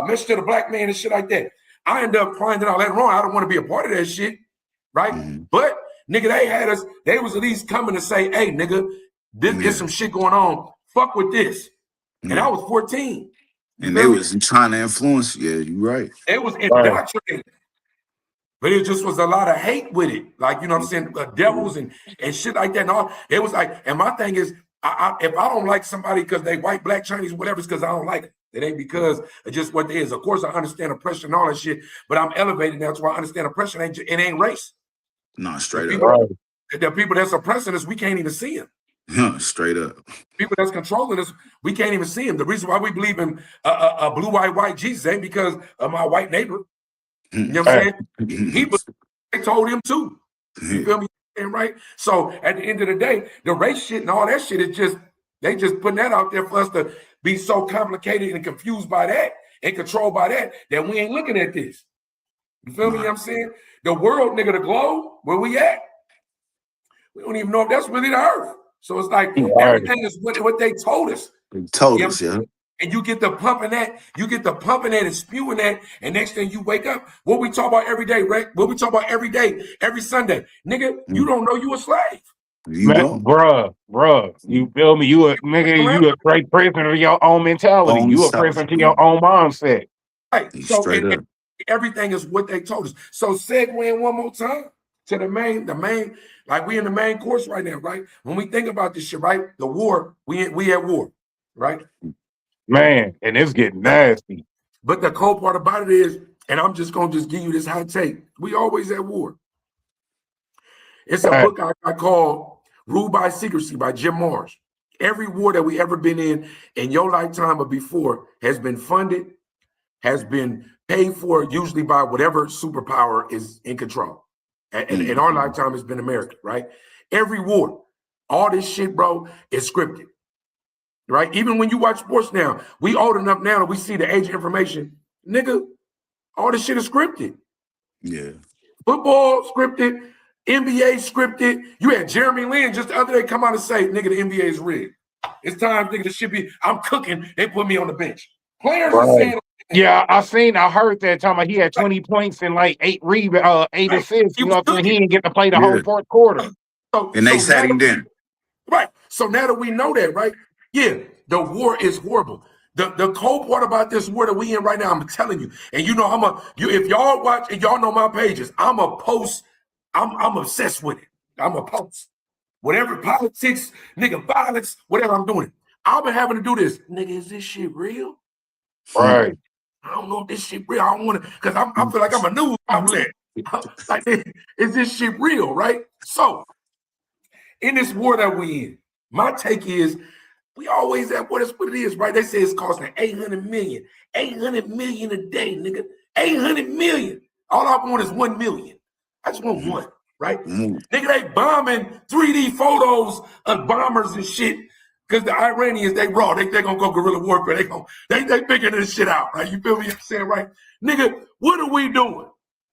message to the black man and shit like that. I ended up finding out later on, I don't want to be a part of that shit, right? But, nigga, they was at least coming to say, hey, nigga, this is some shit going on. Fuck with this. And I was 14. And they was trying to influence. Yeah, you're right. It was indoctrinated. But it just was a lot of hate with it. Like, you know what I'm saying? Devils and shit like that. And all. It was like, and my thing is, if I don't like somebody because they white, black, Chinese, whatever, it's because I don't like it. It ain't because of just what it is. Of course, I understand oppression and all that shit, but I'm elevated now to where I understand oppression ain't race. No, straight up. The people that's oppressing us, we can't even see them. Straight up. People that's controlling us, we can't even see them. The reason why we believe in a blue, white Jesus ain't because of my white neighbor. You know what I'm saying? They told him too. You feel me? Right? So at the end of the day, the race shit and all that shit is just, they just putting that out there for us to be so complicated and confused by that and controlled by that we ain't looking at this. You feel me? You know what I'm saying? The world, nigga, the globe, where we at? We don't even know if that's really the earth. So it's like everything is what they told us. They told us, yeah. And you get the pumping that, and spewing that, and next thing you wake up, what we talk about every day, right? What we talk about every day, every Sunday. Nigga, you don't know you a slave. You don't. Bruh, you feel me? You a straight prisoner of your own mentality. You a prisoner to your own mindset. Right. So and everything is what they told us. So segue one more time to the main, like we in the main course right now, right? When we think about this shit, right? The war, we at war, right? Man, and it's getting nasty. But the cold part about it is, and I'm just gonna give you this hot take, we always at war. It's a book I call Ruled by Secrecy by Jim Marrs. Every war that we ever been in your lifetime or before has been funded, has been paid for, usually by whatever superpower is in control. And in our lifetime, it's been America, right? Every war, all this shit, bro, is scripted, right? Even when you watch sports now, we old enough now that we see the age of information. Nigga, all this shit is scripted. Yeah. Football scripted, NBA scripted. You had Jeremy Lin just the other day come out and say, nigga, the NBA is rigged. It's time, nigga, this should be, I'm cooking. They put me on the bench. Players are saying. Yeah, I heard that talking about he had 20 points and like 8 assists. You know what I'm saying? He didn't get to play the whole fourth quarter. And they sat him down. Right. So now that we know that, right? Yeah, the war is horrible. The cold part about this war that we in right now, I'm telling you, and you know, if y'all watch and y'all know my pages, I'm obsessed with it. I'm a post. Whatever politics, nigga, violence, whatever I'm doing. I've been having to do this. Nigga, is this shit real? Right. I don't know if this shit real. I don't want to, because I feel like I'm a news outlet. Like, is this shit real, right? So, in this war that we in, my take is, we always at war. That's what it is, right? They say it's costing 800 million. 800 million a day, nigga. 800 million. All I want is 1 million. I just want one, right? Nigga, they bombing 3D photos of bombers and shit. Because the Iranians, they raw. They gonna go guerrilla warfare. They figuring this shit out, right? You feel me? I'm saying, right? Nigga, what are we doing?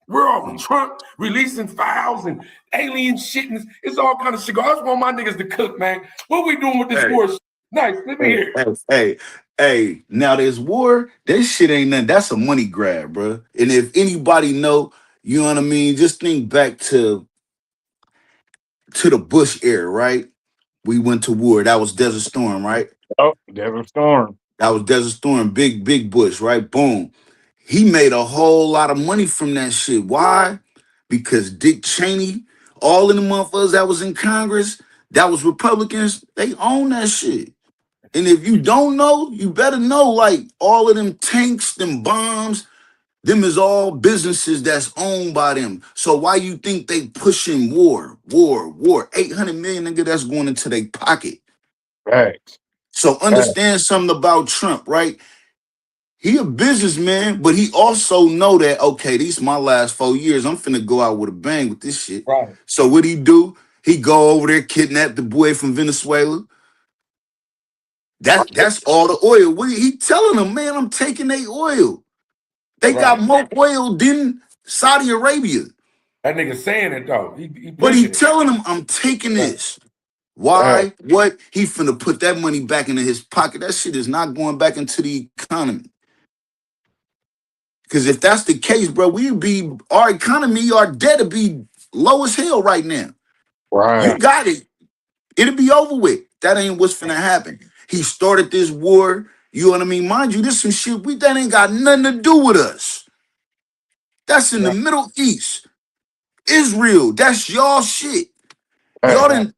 We're all Trump releasing files and alien shit, and it's all kind of shit. I just want my niggas to cook, man. What we doing with this war shit? Nice, let me hear it. Hey, now there's war. That shit ain't nothing. That's a money grab, bro. And if anybody know, you know what I mean? Just think back to the Bush era, right? We went to war. That was Desert Storm, right? Oh, Desert Storm. That was Desert Storm, big Bush, right? Boom. He made a whole lot of money from that shit. Why? Because Dick Cheney, all of the motherfuckers that was in Congress, that was Republicans, they own that shit. And if you don't know, you better know, like, all of them tanks, them bombs, them is all businesses that's owned by them. So why you think they pushing war? 800 million, nigga, that's going into their pocket. Right. So understand something about Trump, right? He a businessman, but he also know that, okay, these my last 4 years. I'm finna go out with a bang with this shit. Right. So what he do? He go over there, kidnap the boy from Venezuela. That's all the oil. He telling them, man, I'm taking their oil. They got more oil than Saudi Arabia. That nigga saying it though. He But he pushing it. telling them, I'm taking this. Why? What? He finna put that money back into his pocket. That shit is not going back into the economy. Because if that's the case, bro, our economy, our debt would be low as hell right now. Right. You got it. It'll be over with. That ain't what's finna happen. He started this war. You know what I mean? Mind you, this some shit that ain't got nothing to do with us. That's in the Middle East. Israel, that's y'all shit. Y'all didn't,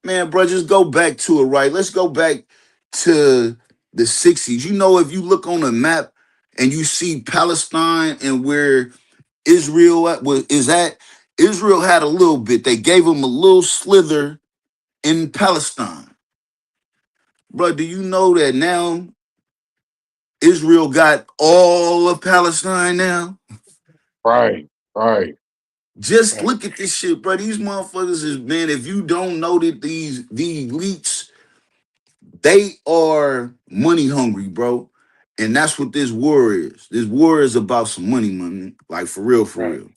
man, bro, just go back to it, right? Let's go back to the 60s. You know, if you look on a map and you see Palestine and where Israel is at, Israel had a little bit. They gave them a little slither in Palestine. Bro, do you know that now Israel got all of Palestine now? Right. Just look at this shit, bro. These motherfuckers is, man, if you don't know that the elites, they are money hungry, bro. And that's what this war is. This war is about some money. Like, for real, for real.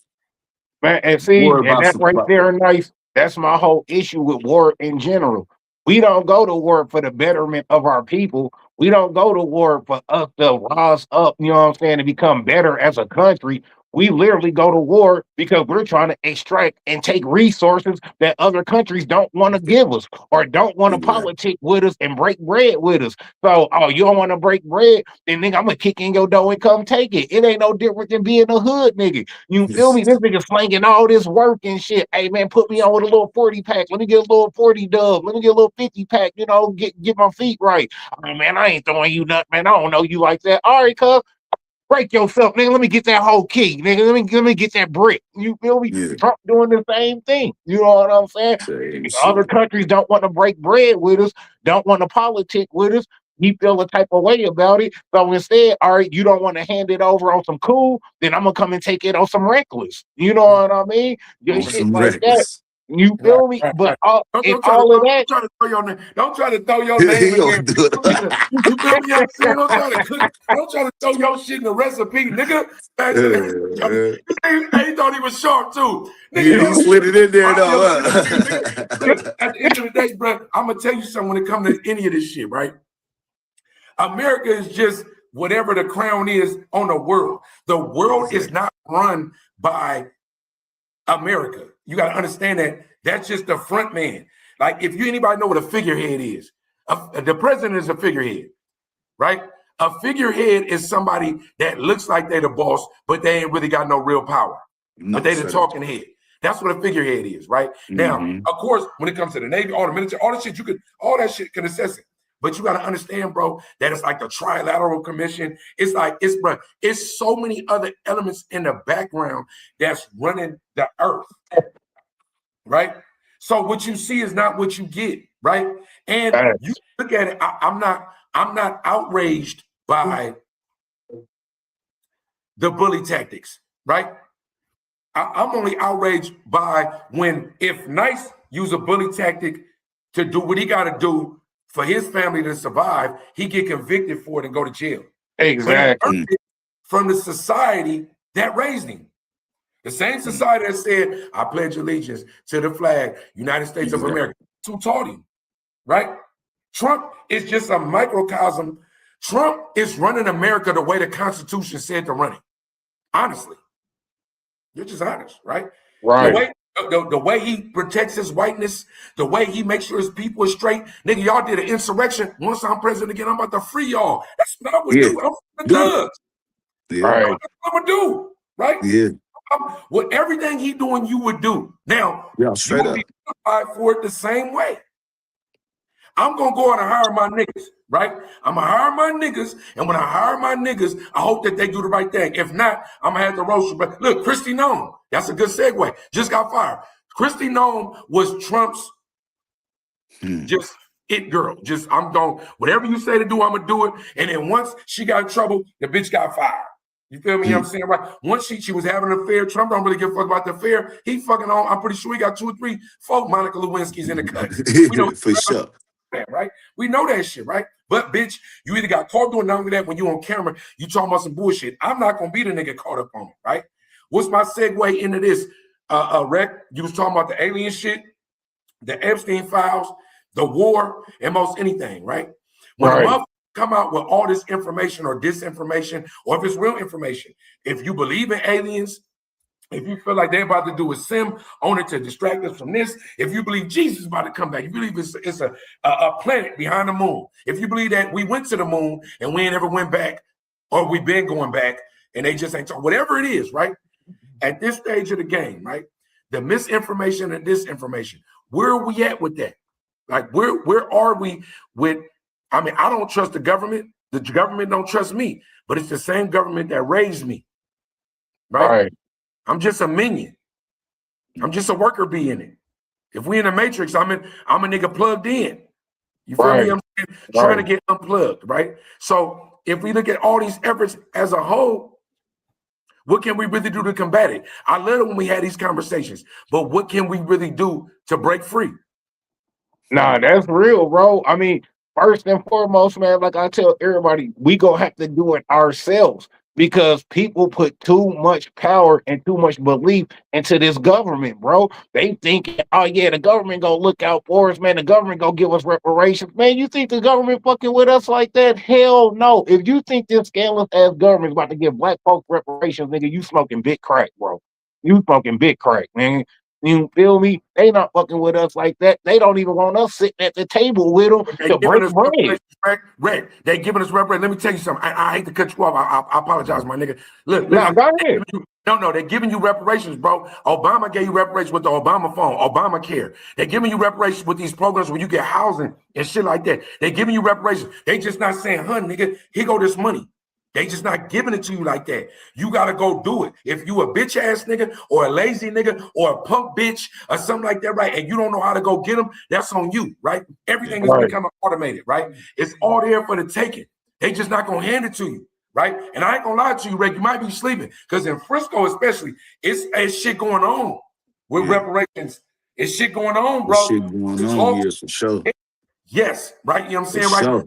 Man, and see, War and about that some right there, nice. That's my whole issue with war in general. We don't go to war for the betterment of our people. We don't go to war for us to rise up, you know what I'm saying, to become better as a country. We literally go to war because we're trying to extract and take resources that other countries don't want to give us or don't want to politic with us and break bread with us. So, oh, you don't want to break bread? Then nigga, I'm gonna kick in your door and come take it. It ain't no different than being a hood nigga. You feel me? This nigga slanging all this work and shit. Hey man, put me on with a little 40 pack. Let me get a little 40 dub. Let me get a little 50 pack, you know, get my feet right. Oh man, I ain't throwing you nothing, man. I don't know you like that. All right, cuz. Break yourself, nigga. Let me get that whole key, nigga. Let me get that brick. You feel me? Yeah. Trump doing the same thing. You know what I'm saying? Other countries don't want to break bread with us, don't want to politic with us. He feel a type of way about it. So instead, all right, you don't want to hand it over on some cool, then I'm gonna come and take it on some reckless. You know what I mean? Just shit like that. You feel me? But all of that. Don't try to throw your name in there. You feel me? I'm saying? Don't try to throw your shit in the recipe, nigga. He thought he was sharp too. Nigga, he slid it in there though. At the end of the day, bro, I'm gonna tell you something when it comes to any of this shit, right? America is just whatever the crown is on the world. The world is not run by America. You got to understand that that's just the front man. Like, if anybody know what a figurehead is, the president is a figurehead, right? A figurehead is somebody that looks like they're the boss, but they ain't really got no real power. But they the talking head. That's what a figurehead is, right? Now, of course, when it comes to the Navy, all the military, all that shit can assess it. But you got to understand, bro, that it's like the Trilateral Commission. It's like, it's so many other elements in the background that's running the earth, right? So what you see is not what you get, right? And you look at it, I'm not outraged by the bully tactics, right? I'm only outraged by if NICE use a bully tactic to do what he got to do for his family to survive, he get convicted for it and go to jail. Exactly. From the society that raised him. The same society that said, I pledge allegiance to the flag, United States of America. That's who taught him, right? Trump is just a microcosm. Trump is running America the way the Constitution said to run it. Honestly. You're just honest, right? Right. The way he protects his whiteness, the way he makes sure his people are straight. Nigga, y'all did an insurrection. Once I'm president again, I'm about to free y'all. That's what I would do. I'm the thugs. Right. That's what I'm gonna do, right? Yeah. With everything he doing, you would do. Now, Yeah, straight you would be qualified for it the same way. I'm gonna go out and hire my niggas, right? I'm gonna hire my niggas, and when I hire my niggas, I hope that they do the right thing. If not, I'm gonna have to roast you. But look, Kristi Noem, that's a good segue. Just got fired. Kristi Noem was Trump's just it girl. Just I'm going, whatever you say to do, I'm gonna do it. And then once she got in trouble, the bitch got fired. You feel me? You know what I'm saying? Right. Once she was having an affair, Trump don't really give a fuck about the affair. He fucking on. I'm pretty sure he got 2 or 3 folk Monica Lewinsky's in the cut. We know for sure. That, right? We know that shit, right? But bitch, you either got caught doing none of that when you on camera, you talking about some bullshit. I'm not gonna be the nigga caught up on it, right? What's my segue into this? Rec, you was talking about the alien shit, the Epstein files, the war, and most anything, right? When a motherfucker come out with all this information or disinformation, or if it's real information, if you believe in aliens, if you feel like they're about to do a sim on it to distract us from this, if you believe Jesus is about to come back, you believe it's a planet behind the moon, if you believe that we went to the moon and we ain't ever went back, or we've been going back and they just ain't talking, whatever it is, right? At this stage of the game, right? The misinformation and disinformation, where are we at with that? Like, where are we with, I mean, I don't trust the government don't trust me, but it's the same government that raised me, right? I'm just a minion. I'm just a worker bee in it. If we in the matrix, I'm a nigga plugged in. You feel me? I'm trying to get unplugged, right? So if we look at all these efforts as a whole, what can we really do to combat it? I love it when we had these conversations, but what can we really do to break free? Nah, that's real, bro. I mean, first and foremost, man, like I tell everybody, we gonna have to do it ourselves. Because people put too much power and too much belief into this government, bro. They think, oh yeah, the government gonna look out for us, man. The government gonna give us reparations. Man, you think the government fucking with us like that? Hell no. If you think this scandalous ass government is about to give black folks reparations, nigga, you smoking big crack, bro. You smoking big crack, man. You feel me? They not fucking with us like that. They don't even want us sitting at the table with them to break bread. Red, they giving us reparations. Let me tell you something. I hate to cut you off. I apologize, my nigga. Look, nah, go ahead. No, they're giving you reparations, bro. Obama gave you reparations with the Obama phone, Obamacare. They're giving you reparations with these programs where you get housing and shit like that. They're giving you reparations. They just not saying, hun, nigga, here go this money. They just not giving it to you like that. You got to go do it. If you a bitch ass nigga or a lazy nigga or a punk bitch or something like that, right, and you don't know how to go get them, that's on you, right? Everything is becoming automated, right? It's all there for the taking. They just not going to hand it to you, right? And I ain't going to lie to you, Rick, you might be sleeping because in Frisco especially, it's shit going on with reparations. It's shit going on, bro. Shit going on here for sure. Yes, right? You know what I'm saying? For right? Sure.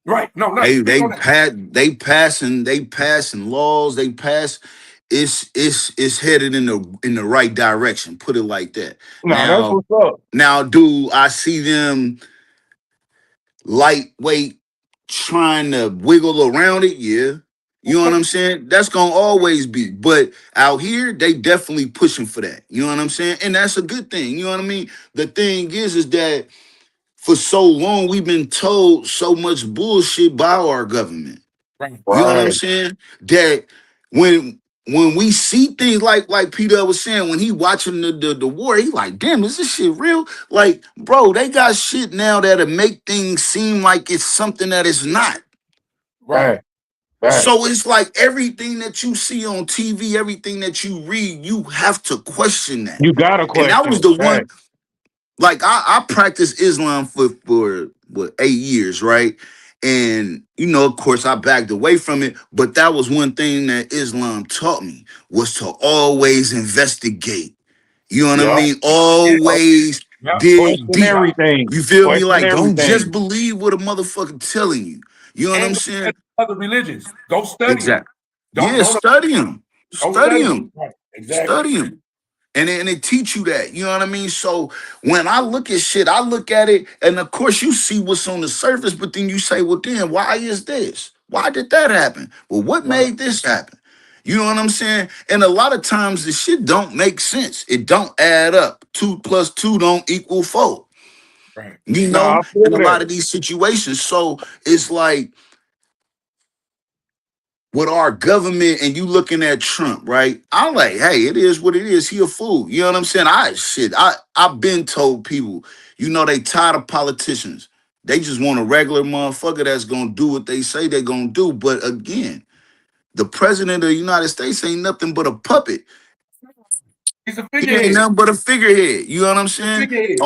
Right. No, they passing laws. It's headed in the right direction. Put it like that. That's what's up. Now, do I see them lightweight trying to wiggle around it? Yeah. You know what I'm saying? That's gonna always be. But out here, they definitely pushing for that. You know what I'm saying? And that's a good thing. You know what I mean? The thing is that for so long, we've been told so much bullshit by our government. Right. You know what I'm saying? That when we see things like Peter was saying, when he watching the war, he like, damn, is this shit real? Like, bro, they got shit now that'll make things seem like it's something that it's not. Right. So it's like everything that you see on TV, everything that you read, you have to question that. You gotta question. And that was the one. Like I practiced Islam for what 8 years, right? And of course I backed away from it, but that was one thing that Islam taught me was to always investigate. You know what I mean? Always dig deep. Everything. You feel me? Like don't just believe what a motherfucker telling you. You know what I'm saying? Other religions, go study. Exactly. Study them. Study them. Exactly. Study them. And it teach you that, you know what I mean? So when I look at shit, I look at it, and of course you see what's on the surface, but then you say, well, then why is this? Why did that happen? Well, what Right. made this happen? You know what I'm saying? And a lot of times the shit don't make sense. It don't add up. 2 plus 2 don't equal 4. Right. You No, I know, feel in a lot that. of these situations. So it's like with our government and you looking at Trump, right? I'm like, hey, it is what it is. He a fool. You know what I'm saying? I've been told people, you know, they tired of politicians. They just want a regular motherfucker that's gonna do what they say they're gonna do. But again, the president of the United States ain't nothing but a puppet. He's a He ain't figurehead. nothing but a figurehead. You know what I'm He's a saying? figurehead.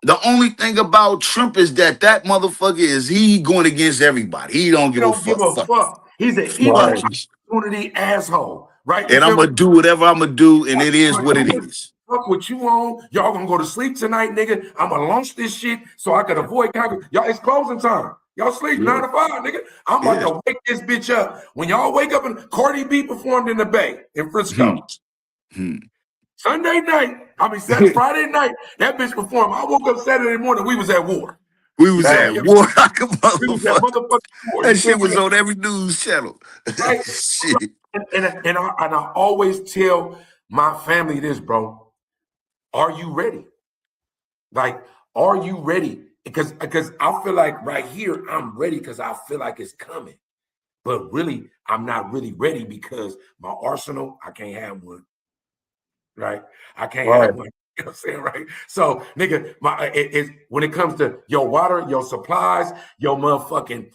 The only thing about Trump is that motherfucker is he going against everybody. He don't He give a don't give a fuck. fuck. He's an equal Right. Fuck. opportunity asshole. Right? You And I'm feel me? gonna do whatever I'm gonna do, and it is I'ma what do it it. is. Fuck what you on. Y'all gonna go to sleep tonight, nigga. I'm gonna launch this shit so I can avoid Congress. Y'all, it's closing time. Y'all sleep Yeah, 9 to 5, nigga. I'm about yeah. to wake this bitch up. When y'all wake up, and Cardi B performed in the Bay in Hmm, Frisco. hmm. Sunday night, Saturday, Friday night, that bitch performed. I woke up Saturday morning, we was at war. We You was feel at me? war like a We was at motherfucker. motherfucking war. That You feel shit me? was on every news channel. Right? Shit. And I always tell my family this, bro. Are you ready? Like, are you ready? Because I feel like right here, I'm ready because I feel like it's coming. But really, I'm not really ready because my arsenal, I can't have one. Right? I can't Right. have one. You know what I'm saying, right? So, nigga, when it comes to your water, your supplies, your motherfucking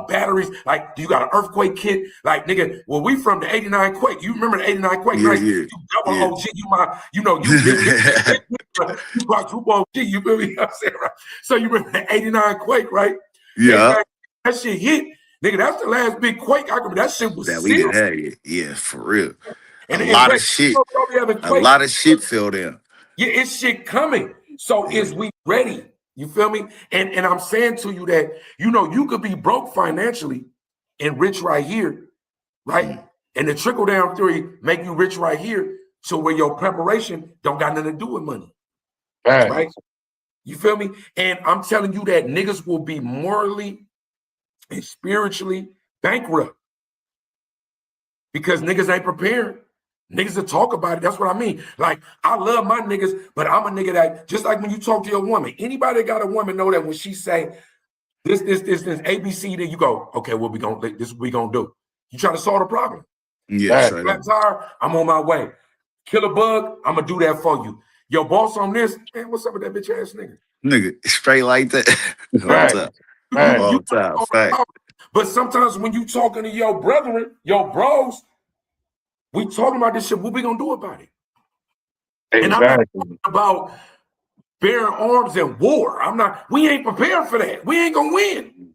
batteries, like, do you got an earthquake kit? Like, nigga, well, we from the '89 quake. You remember the '89 quake? Yeah, Nice, yeah, you double yeah. OG. You you quadruple OG. You feel me? You know what I'm saying, right? So you remember the '89 quake, right? Yeah. 89, that shit hit, nigga. That's the last big quake I remember. That shit That was we did serious. have, yeah. Yeah, for real. A And lot of Brett, shit. you know, we having A quakes. lot of shit fell down. Yeah, it's shit coming. So Yeah. is we ready? You feel me? And I'm saying to you that, you know, you could be broke financially and rich right here, right? Hmm. And the trickle down theory make you rich right here. So where your preparation don't got nothing to do with money, Right. right? You feel me? And I'm telling you that niggas will be morally and spiritually bankrupt because niggas ain't prepared. Niggas that talk about it, that's what I mean. Like, I love my niggas, but I'm a nigga that, just like when you talk to your woman, anybody that got a woman know that when she say this, ABC, then you go, okay, what we gonna, this what we gonna do? You trying to solve the problem. Yeah, Right. straight up. Flat tire, I'm on my way. Kill a bug, I'm gonna do that for you. Your boss on this, man, what's up with that bitch ass nigga? Nigga, straight like that. All Right. time. Right. All time. Fact. But sometimes when you talking to your brethren, your bros, we talking about this shit, what we gonna do about it? And I'm not Exactly. talking about bearing arms and war. We ain't prepared for that. We ain't gonna win.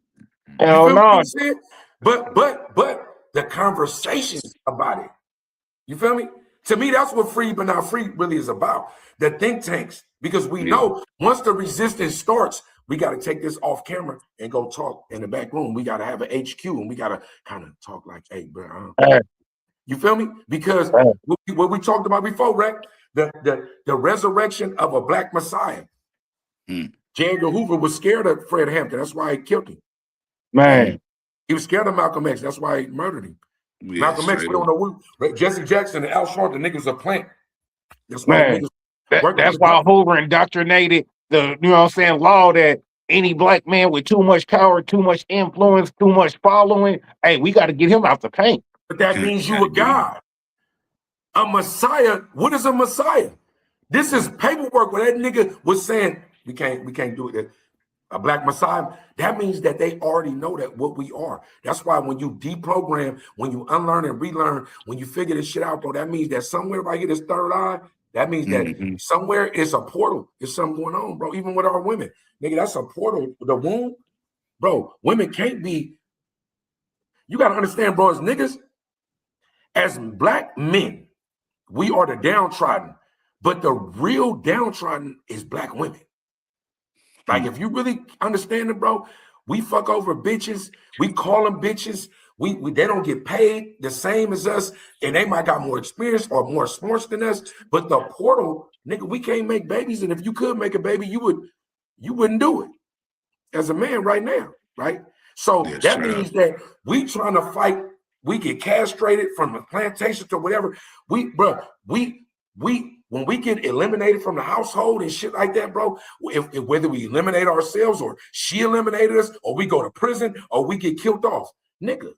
You Hell feel what no. I'm saying? But the conversation about it. You feel me? To me, that's what free but not free really is about. The think tanks. Because we Yeah. know once the resistance starts, we got to take this off camera and go talk in the back room. We got to have an HQ and we got to kind of talk like, hey, bro. Right. You feel me? Because Right. what we talked about before, Rec, the resurrection of a black Messiah. Hmm. J. Edgar Hoover was scared of Fred Hampton. That's why he killed him. Hmm. Man. He was scared of Malcolm X. That's why he murdered him. Yeah, Malcolm X, straight we don't up. know. Jesse Jackson and Al Sharpton, the niggas are plant. That's why the Man. niggas working for That's the why government. Hoover indoctrinated the, you know what I'm saying, law that any black man with too much power, too much influence, too much following, hey, we got to get him out the paint. But that Gotta means you a get him. God. A Messiah. What is a Messiah? This is paperwork where that nigga was saying, we can't do it. A black Messiah, that means that they already know that what we are. That's why when you deprogram, when you unlearn and relearn, when you figure this shit out, bro, that means that somewhere right here, this third eye, that means that Mm-hmm. somewhere it's a portal. There's something going on, bro. Even with our women. Nigga, that's a portal. The womb, bro, women can't be, you gotta understand, bro, as niggas, as black men, we are the downtrodden, but the real downtrodden is black women. Like, if you really understand it, bro, we fuck over bitches. We call them bitches. they don't get paid the same as us, and they might got more experience or more sports than us. But the portal, nigga, we can't make babies, and if you could make a baby, you wouldn't do it as a man right now, right? So that means that we trying to fight. We get castrated from the plantation to whatever. When we get eliminated from the household and shit like that, bro, if whether we eliminate ourselves or she eliminated us or we go to prison or we get killed off, nigga,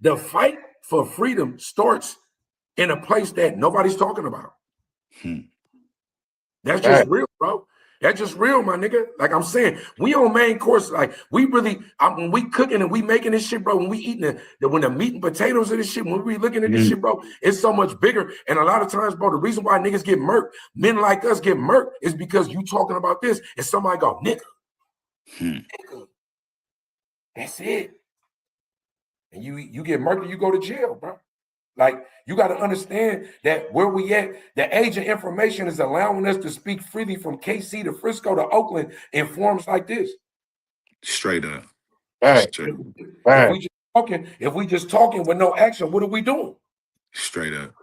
the fight for freedom starts in a place that nobody's talking about. That's just real, bro. That's just real, my nigga. Like I'm saying, we on main course. Like we really, when we cooking and we making this shit, bro. When we eating when the meat and potatoes of this shit, when we looking at this shit, bro, it's so much bigger. And a lot of times, bro, the reason why niggas get murked, men like us get murked, is because you talking about this and somebody go, nigga, nigga. That's it. And you get murked and you go to jail, bro. Like, you got to understand that where we at, the age of information is allowing us to speak freely from KC to Frisco to Oakland in forms like this. Straight up. If we just talking with no action, what are we doing? Straight up.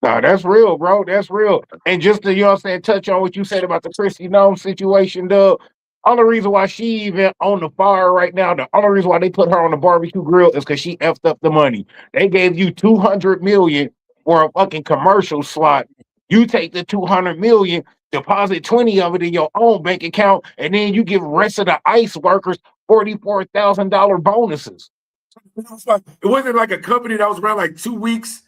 No, that's real, bro. That's real. And just to, you know what I'm saying, touch on what you said about the Chrissy Gnome situation, Doug. Only reason why she even on the fire right now, the only reason why they put her on the barbecue grill is because she effed up the money. They gave you $200 million for a fucking commercial slot. You take the $200 million, deposit 20 of it in your own bank account, and then you give the rest of the ICE workers $44,000 bonuses. It wasn't like a company that was around like 2 weeks,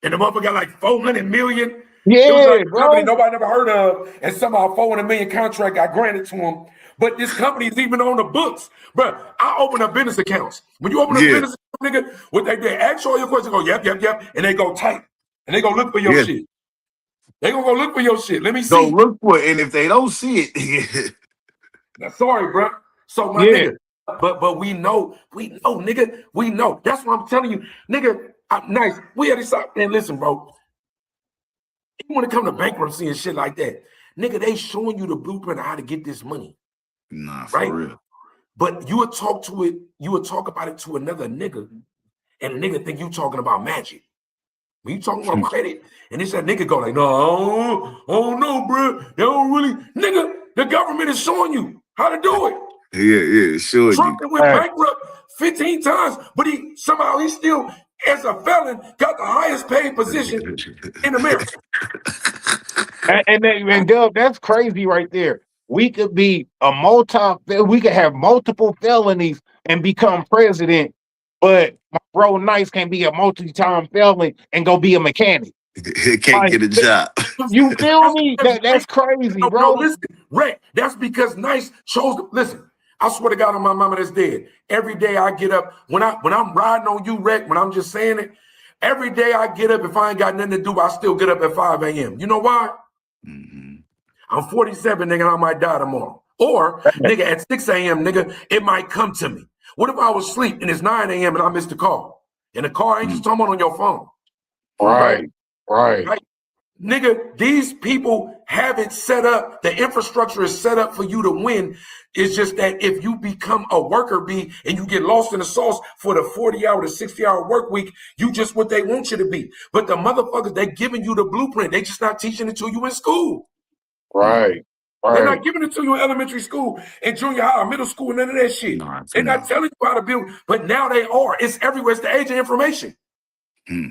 and the motherfucker got like 400 million. Yeah, it was like a bro. company nobody never heard of, and somehow 400 million contract got granted to him. But this company is even on the books, bro. I open up business accounts. When you open up business, nigga, what they ask all your questions, go yep, and they go type, and they go look for your shit. They gonna go look for your shit. Let me see. Go look for it, and if they don't see it, sorry, bro. So my nigga, but we know, nigga, we know. That's what I'm telling you, nigga. Nice. We had this out, and listen, bro. You want to come to bankruptcy and shit like that, nigga, they showing you the blueprint of how to get this money. Nah, for real. But you would talk about it to another nigga, and the nigga think you talking about magic. When you talking about credit, and this that nigga go like, no, I don't know, bro. They don't really, nigga, the government is showing you how to do it. Yeah, sure. Trump went bankrupt 15 times, but he still, as a felon, got the highest paid position in America. And Dub, that's crazy right there. We could be we could have multiple felonies and become president, but my bro Nice can't be a multi-time felon and go be a mechanic. He can't get a job. You feel me? That's crazy, bro. No, listen, Rick, that's because Nice chose to listen. I swear to God on my mama that's dead. Every day I get up, when I'm riding on you, Rick, when I'm just saying it, every day I get up, if I ain't got nothing to do, I still get up at 5 a.m. You know why? I'm 47, nigga, and I might die tomorrow. Or, nigga, at 6 a.m., nigga, it might come to me. What if I was asleep and it's 9 a.m. and I missed a call? And the call ain't just talking on your phone. Right. Nigga, these people have it set up. The infrastructure is set up for you to win. It's just that if you become a worker bee and you get lost in the sauce for the 40-hour to 60-hour work week, you just what they want you to be. But the motherfuckers, they giving you the blueprint. They just not teaching it to you in school. Right. They're not giving it to you in elementary school and junior high or middle school, none of that shit. They're not telling you how to build, but now they are. It's everywhere. It's the age of information.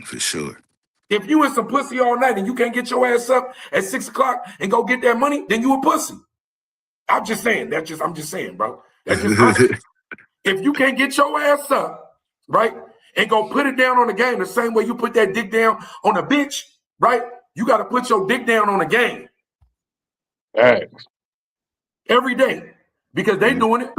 For sure. If you in some pussy all night and you can't get your ass up at 6 o'clock and go get that money, then you a pussy. I'm just saying. I'm just saying, bro. That's just if you can't get your ass up, right, and go put it down on the game the same way you put that dick down on a bitch, right? You got to put your dick down on the game. Thanks. Every day. Because they doing it.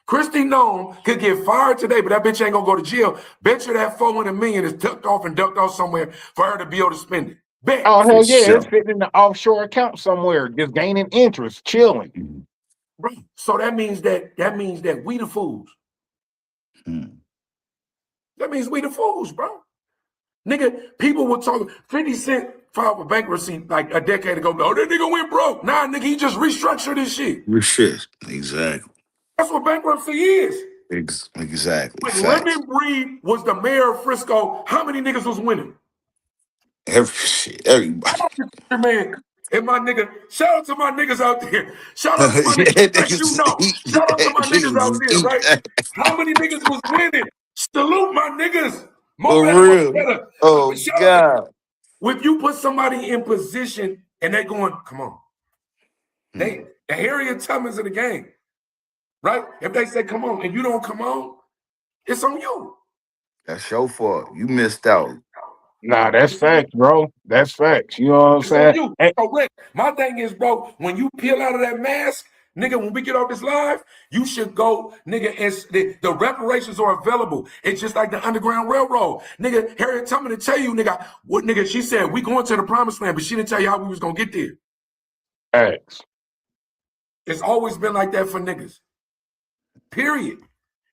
Christy Nome could get fired today, but that bitch ain't gonna go to jail. Bet you that 400 million is tucked off and ducked off somewhere for her to be able to spend it. Bet. Oh, hell yeah. It's sitting in the offshore account somewhere, just gaining interest, chilling. Bro, so that means that we the fools. That means we the fools, bro. Nigga, people were talking, 50 Cent filed for bankruptcy like a decade ago. Oh, that nigga went broke. Nah, nigga, he just restructured his shit. Shit, exactly. That's what bankruptcy is. Exactly. When Facts. Lemon Breed was the mayor of Frisco, how many niggas was winning? Everybody. Man, and my nigga, shout out to my niggas out there. Shout out to my niggas, Yeah, like you know. Shout out to my niggas out there, right? How many niggas was winning? Salute my niggas. More For better, more real. better. Oh Shout out to, God. if you put somebody in position and they going, come on. They the Harriet Tubmans of the game, right? If they say come on and you don't come on, it's on you. That's your fault. You missed out. Nah, that's facts, bro. That's facts. You know what I'm It's on saying? you. And, So Rick, my thing is, bro, when you peel out of that mask, nigga, when we get off this live, you should go, nigga, the reparations are available. It's just like the Underground Railroad. Nigga, Harriet Tubman to tell you, nigga, what nigga, she said, we going to the promised land, but she didn't tell you how we was gonna get there. facts. It's always been like that for niggas. Period.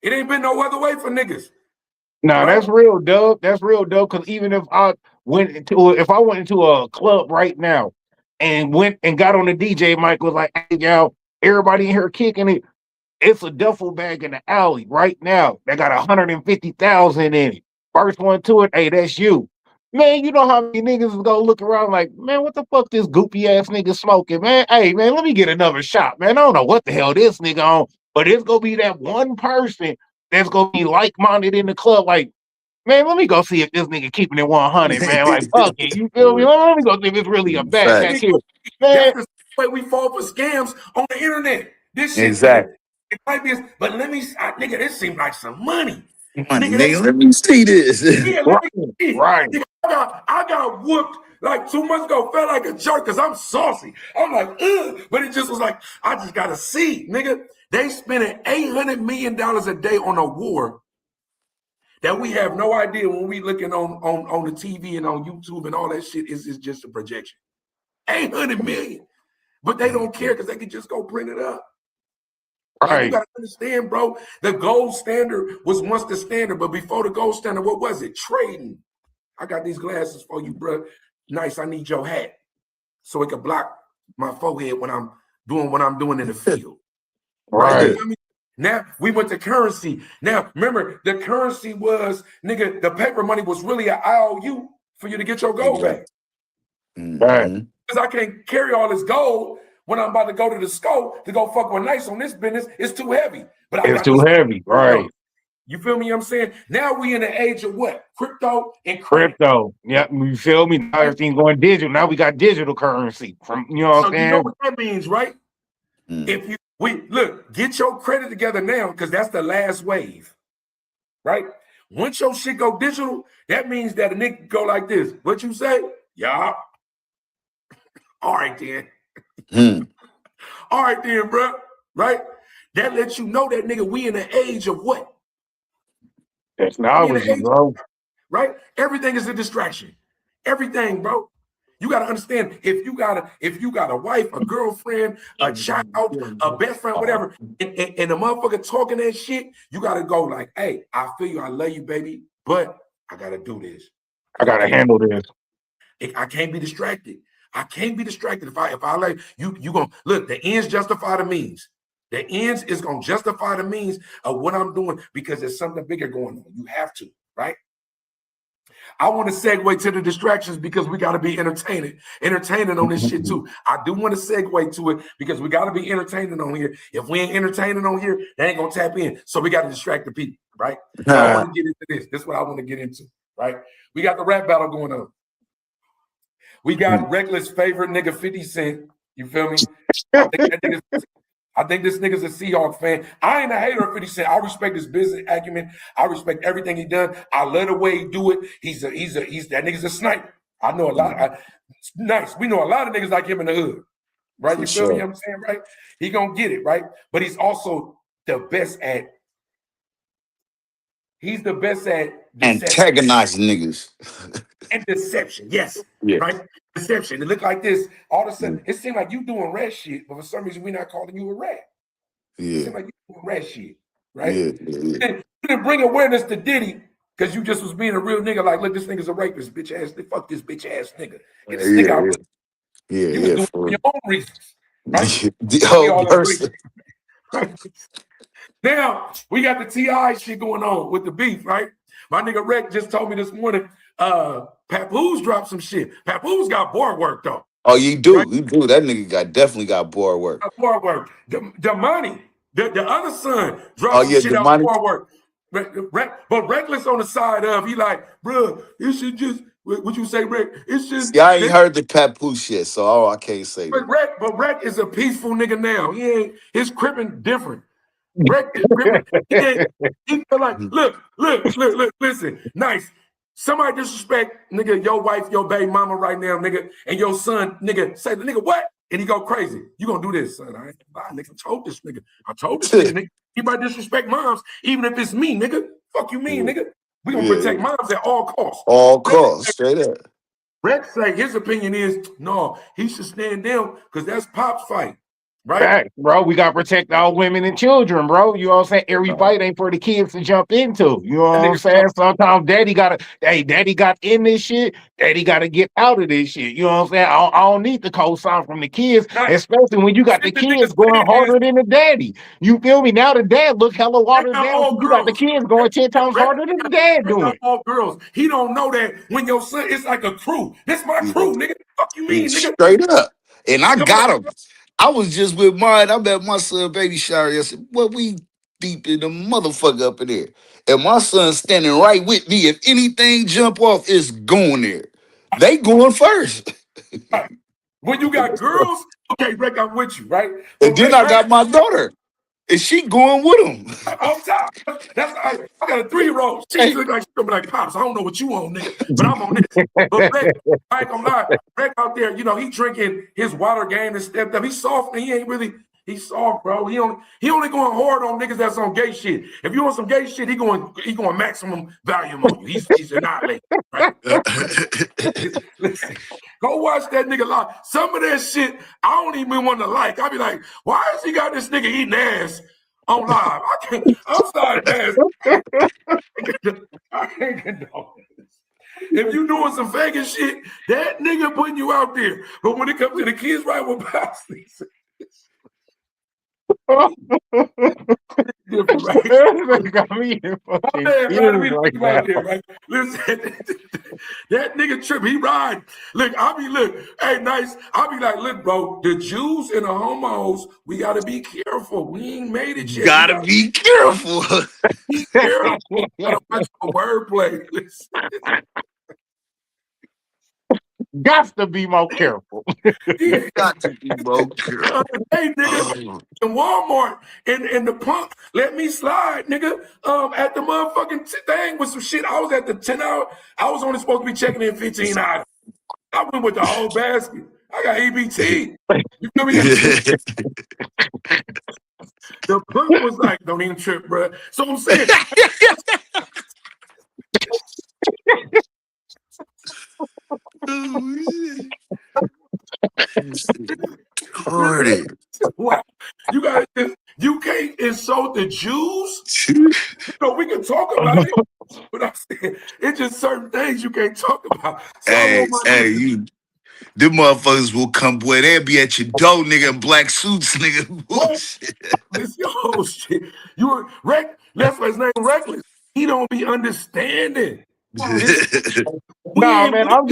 It ain't been no other way for niggas. Nah, Right? that's real dope. That's real dope. Cause even if I if I went into a club right now and went and got on the DJ mic was like, hey, y'all, everybody in here kicking it. It's a duffel bag in the alley right now. They got 150,000 in it. First one to it, hey, that's you. Man, you know how many niggas is gonna look around like, man, what the fuck this goopy ass nigga smoking, man? Hey, man, let me get another shot, man. I don't know what the hell this nigga on, but it's gonna be that one person that's gonna be like-minded in the club, like, man, let me go see if this nigga keeping it 100, man. Like, fuck it, you feel me? Let me go see if it's really a bet back Facts. here. That's Man, the way we fall for scams on the internet. This shit, nigga, Exactly. it might be, but let me, nigga, this seems like some money. Money, Nigga, they, nigga. Let me see this. yeah, let right, me see. right. Nigga, I got whooped like 2 months ago, felt like a jerk because I'm saucy. I'm like, ugh, but it just was like, I just gotta see, nigga. They spending $800 million a day on a war that we have no idea when we looking on the TV and on YouTube and all that shit is just a projection. 800 million. But they don't care because they can just go print it up. Like, you Right. gotta understand, bro. The gold standard was once the standard, but before the gold standard, what was it? Trading. I got these glasses for you, bro. Nice. I need your hat so it can block my forehead when I'm doing what I'm doing in the field. Right? You Right. feel me? Now we went to currency. Now remember, the currency was, nigga, the paper money was really an IOU for you to get your gold back. Right. Because I can't carry all this gold when I'm about to go to the scope to go fuck with Nice on this business. It's too heavy. But I It's got too this. heavy. Right. You feel me? I'm saying now we in the age of what? Crypto and credit. Crypto. Yeah, you feel me? Now everything going digital. Now we got digital currency. From you know what I'm So you know saying? what that means, right? If you look, get your credit together now, because that's the last wave. Right? Once your shit go digital, that means that a nigga go like this. What you say? Yeah. All right then. All right then, bro. Right? That lets you know that nigga, we in the age of what? Technology, bro. Right? Everything is a distraction. Everything, bro. You gotta understand, if you got a wife, a girlfriend, a child, a best friend, whatever, and the motherfucker talking that shit, you gotta go like, hey, I feel you, I love you, baby, but I gotta do this. I gotta handle this. I can't be distracted. I can't be distracted. If I like you gonna look, the ends justify the means. The ends is gonna justify the means of what I'm doing because there's something bigger going on. You have to, right? I want to segue to the distractions because we got to be entertaining on this shit too. I do want to segue to it because we got to be entertaining on here. If we ain't entertaining on here, they ain't gonna tap in. So we got to distract the people, right? So I want to get into this. This is what I want to get into, right? We got the rap battle going on. We got Reckless favorite nigga 50 Cent. You feel me? I think this nigga's a Seahawks fan. I ain't a hater of 50 Cent. I respect his business acumen. I respect everything he done. I love the way he do it. He's that nigga's a sniper. I know a lot. Nice. We know a lot of niggas like him in the hood. Right? You feel me? I'm saying, right? He gonna get it, right? But he's also the best at Antagonizing niggas. and deception. Yes. Yeah. Right? Deception. It look like this. All of a sudden, it seemed like you doing rat shit, but for some reason we're not calling you a rat. Yeah. It seemed like you doing rat shit, right? Yeah. You didn't bring awareness to Diddy because you just was being a real nigga. Like, look, this nigga's a rapist, bitch ass. Fuck this bitch ass nigga. Get this nigga out. You was doing it for your own reasons, right? The whole person. Now we got the T.I. shit going on with the beef, right? My nigga Rec just told me this morning, Papoose dropped some shit. Papoose got board work though. Oh, you Right? do. You do. That nigga definitely got board work. Board work. The money, the other son Oh, dropped some yeah, shit out demonic. board work. But Reckless on the side of, he like, bro, it should just, what you say, Rec? It should. See, I ain't heard the Papoose shit, so I can't say that. But Rec is a peaceful nigga now. He ain't, his crippin' different. Rec is crippin'. He feel like, look, listen, nice. Somebody disrespect, nigga, your wife, your baby mama right now, nigga, and your son, nigga, say the nigga what? And he go crazy. You gonna do this, son? I ain't lying, nigga. I told this nigga. Anybody disrespect moms, even if it's me, nigga. Fuck you mean, nigga? We gonna protect moms at all costs. All costs, straight up. Red say his opinion is no, he should stand down because that's Pop's fight. Right, Fact, bro. We gotta protect all women and children, bro. You know what I'm saying? Every fight ain't for the kids to jump into. You know what I'm saying? Sometimes daddy got in this shit. Daddy gotta get out of this shit. You know what I'm saying? I don't need the co-sign from the kids, especially when you got the kids going harder than the daddy. You feel me? Now the dad look hella watered down. You got the kids going 10 times harder than the dad doing. All girls. He don't know that when your son, it's like a crew. This my crew, nigga. Fuck you mean, nigga? Straight up. And I got him. I was just with mine. I'm at my son baby shower yesterday. What we deep in the motherfucker up in there. And my son standing right with me. If anything jump off, it's going there. They going first. When you got girls, okay, Rick, I'm with you, right? And then I got my daughter. And she going with him. On top. I got a 3-year-old. She look like she's gonna be like, Pops, I don't know what you on, nigga, but I'm on this. But Rick, I ain't gonna lie, Rick out there, you know, he drinking his water game and stepped up. He's soft and he ain't really, he's soft, bro. He only going hard on niggas that's on gay shit. If you want some gay shit, he going maximum volume on you. He's annihilated, right? Listen, go watch that nigga live. Some of that shit I don't even want to like. I be like, why has he got this nigga eating ass on live? I'm sorry, man. I can't condone this. If you doing some faking shit, that nigga putting you out there. But when it comes to the kids, right with Pops, Got me right? Listen, that nigga trip, he ride. Look, hey, nice. I'll be like, look, bro, the Jews and the homos, we gotta be careful. We ain't made it yet. Gotta be careful. Be careful. Gotta watch the wordplay. Got to be more careful. Got to be more careful. Hey, nigga, in Walmart, and the punk let me slide, nigga, at the motherfucking thing with some shit. I was at the 10 hour. I was only supposed to be checking in 15 hours. I went with the whole basket. I got EBT. You feel me? The punk was like, don't even trip, bro. So I'm saying. Wow. You can't insult the Jews. No, we can talk about it, but I'm saying it's just certain things you can't talk about. So them motherfuckers will come, boy. They'll be at your door, nigga, in black suits, nigga. Bullshit. Yo, shit. You were that's why his name Reckless. He don't be understanding. Nah, man, I'm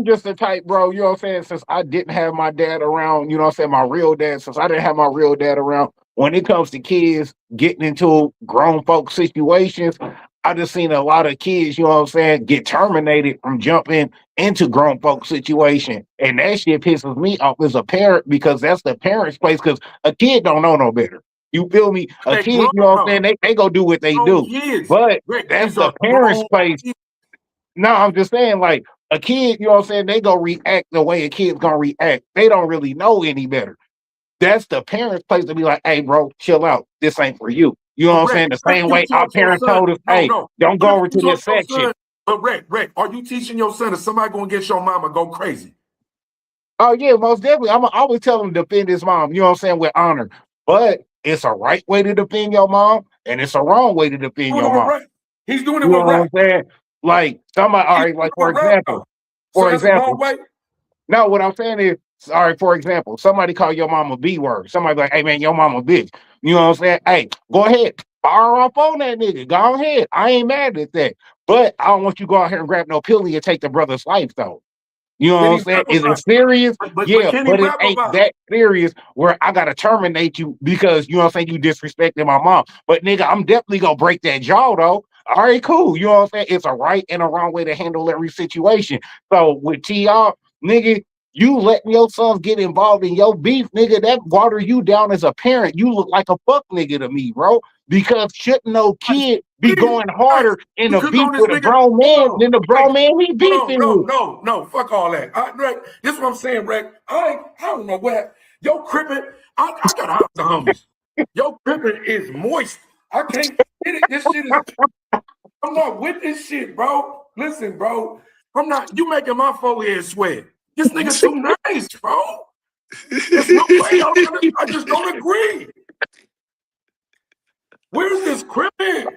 just the type, bro. You know what I'm saying? Since I didn't have my dad around, you know what I'm saying, my real dad, since I didn't have my real dad around, when it comes to kids getting into grown folk situations, I just seen a lot of kids, you know what I'm saying, get terminated from jumping into grown folk situation. And that shit pisses me off as a parent because that's the parent's place, because a kid don't know no better. You feel me? A kid, you know what I'm saying, they go do what they do. But that's the parent's place. No, I'm just saying, like, a kid, you know what I'm saying, they go react the way a kid's gonna react. They don't really know any better. That's the parents' place to be like, hey, bro, chill out. This ain't for you. You know what I'm saying? The same way our parents told us, hey, don't go over to this section. But Rick, are you teaching your son if somebody gonna get your mama go crazy? Oh, yeah, most definitely. I always tell him to defend his mom, you know what I'm saying, with honor. But it's a right way to defend your mom, and it's a wrong way to defend your mom. Right. He's doing it you with know what I'm saying? Like somebody, all right, like for example, no, what I'm saying is, all right, for example, somebody call your mom a B word. Somebody like, hey man, your mama bitch. You know what I'm saying? Hey, go ahead, fire up on that nigga. Go ahead. I ain't mad at that. But I don't want you to go out here and grab no pilly and take the brother's life, though. You know what Can I'm he saying? rap Is it about serious? it? But Yeah, can he but it rap ain't about it? that serious where I gotta terminate you because you know what I'm saying, you disrespected my mom. But nigga, I'm definitely gonna break that jaw though. All right, cool. You know what I'm saying? It's a right and a wrong way to handle every situation. So with TR, nigga, you letting your sons get involved in your beef, nigga, that water you down as a parent. You look like a fuck nigga to me, bro. Because shouldn't no kid be Please, going hey, harder in you a cook beef on this with a nigga. grown man Hold than the on. Wait. grown man he Hold beefing on. with? No. Fuck all that. Rick, this is what I'm saying, Rick. I don't know what. Yo, crippin'. I got out the homies. Yo, crippin' is moist. I can't get it. This shit is. I'm not with this shit, bro. Listen, bro. I'm not. You making my forehead sweat. This nigga too nice, bro. There's no way. I just don't agree. Where's this crippin'?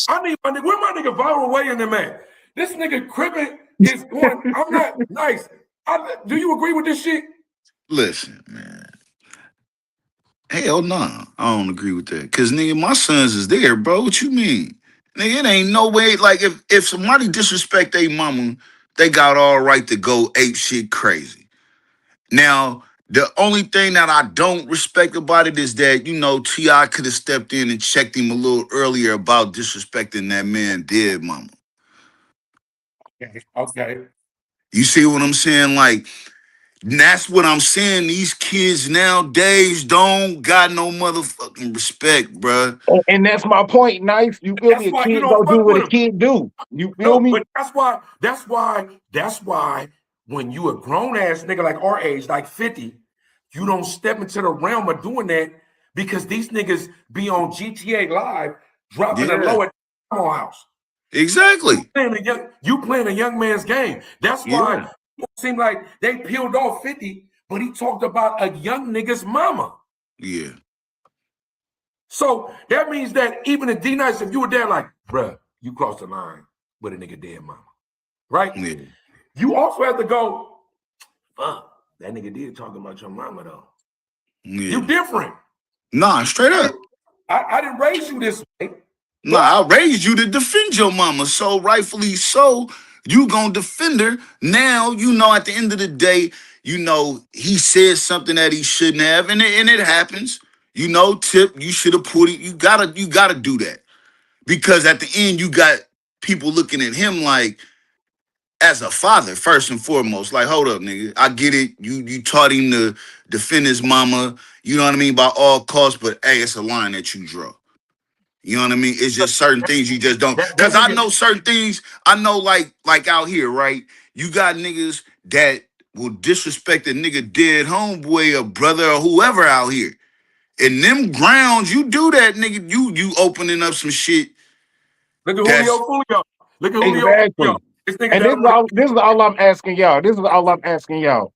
I need my nigga. Where my nigga viral way in the man? This nigga crippin' is going. I'm not nice. Do you agree with this shit? Listen, man. Hell no, I don't agree with that. Cause nigga, my sons is there, bro. What you mean? Nigga, it ain't no way. Like if somebody disrespect their mama, they got all right to go ape shit crazy. Now, the only thing that I don't respect about it is that, you know, T.I. could have stepped in and checked him a little earlier about disrespecting that man dead mama. Okay. You see what I'm saying? Like, that's what I'm saying. These kids nowadays don't got no motherfucking respect, bruh. And that's my point, Knife. You feel That's me? A why you kid don't go do fuck what with a him. kid do. You feel No, me? but that's why when you a grown ass nigga like our age, like 50, you don't step into the realm of doing that because these niggas be on GTA Live dropping a Yeah, low at the house. exactly. You playing a young man's game. That's Yeah, why it seemed like they peeled off 50, but he talked about a young nigga's mama. yeah, So that means that even in DNICE, if you were there like, bruh, you crossed the line with a nigga dead mama, right? yeah, You also have to go, fuck, that nigga did talk about your mama though. You yeah. different. Nah, straight up. I didn't raise you this way. So Nah, I raised you to defend your mama, so rightfully so, you gonna defend her. Now, you know, at the end of the day, you know, he said something that he shouldn't have, and it happens. You know, Tip, you should have put it, you gotta do that. Because at the end, you got people looking at him like, as a father, first and foremost, like, hold up, nigga. I get it. You taught him to defend his mama, you know what I mean, by all costs, but hey, it's a line that you draw. You know what I mean? It's just certain things you just don't. that Cause I nigga, know certain things. I know like out here, right? You got niggas that will disrespect a nigga dead homeboy or brother or whoever out here. In them grounds, you do that, nigga. You opening up some shit look at that's Julio. Look at Julio. Exactly. This nigga And got this is all I'm asking y'all. This is all I'm asking y'all.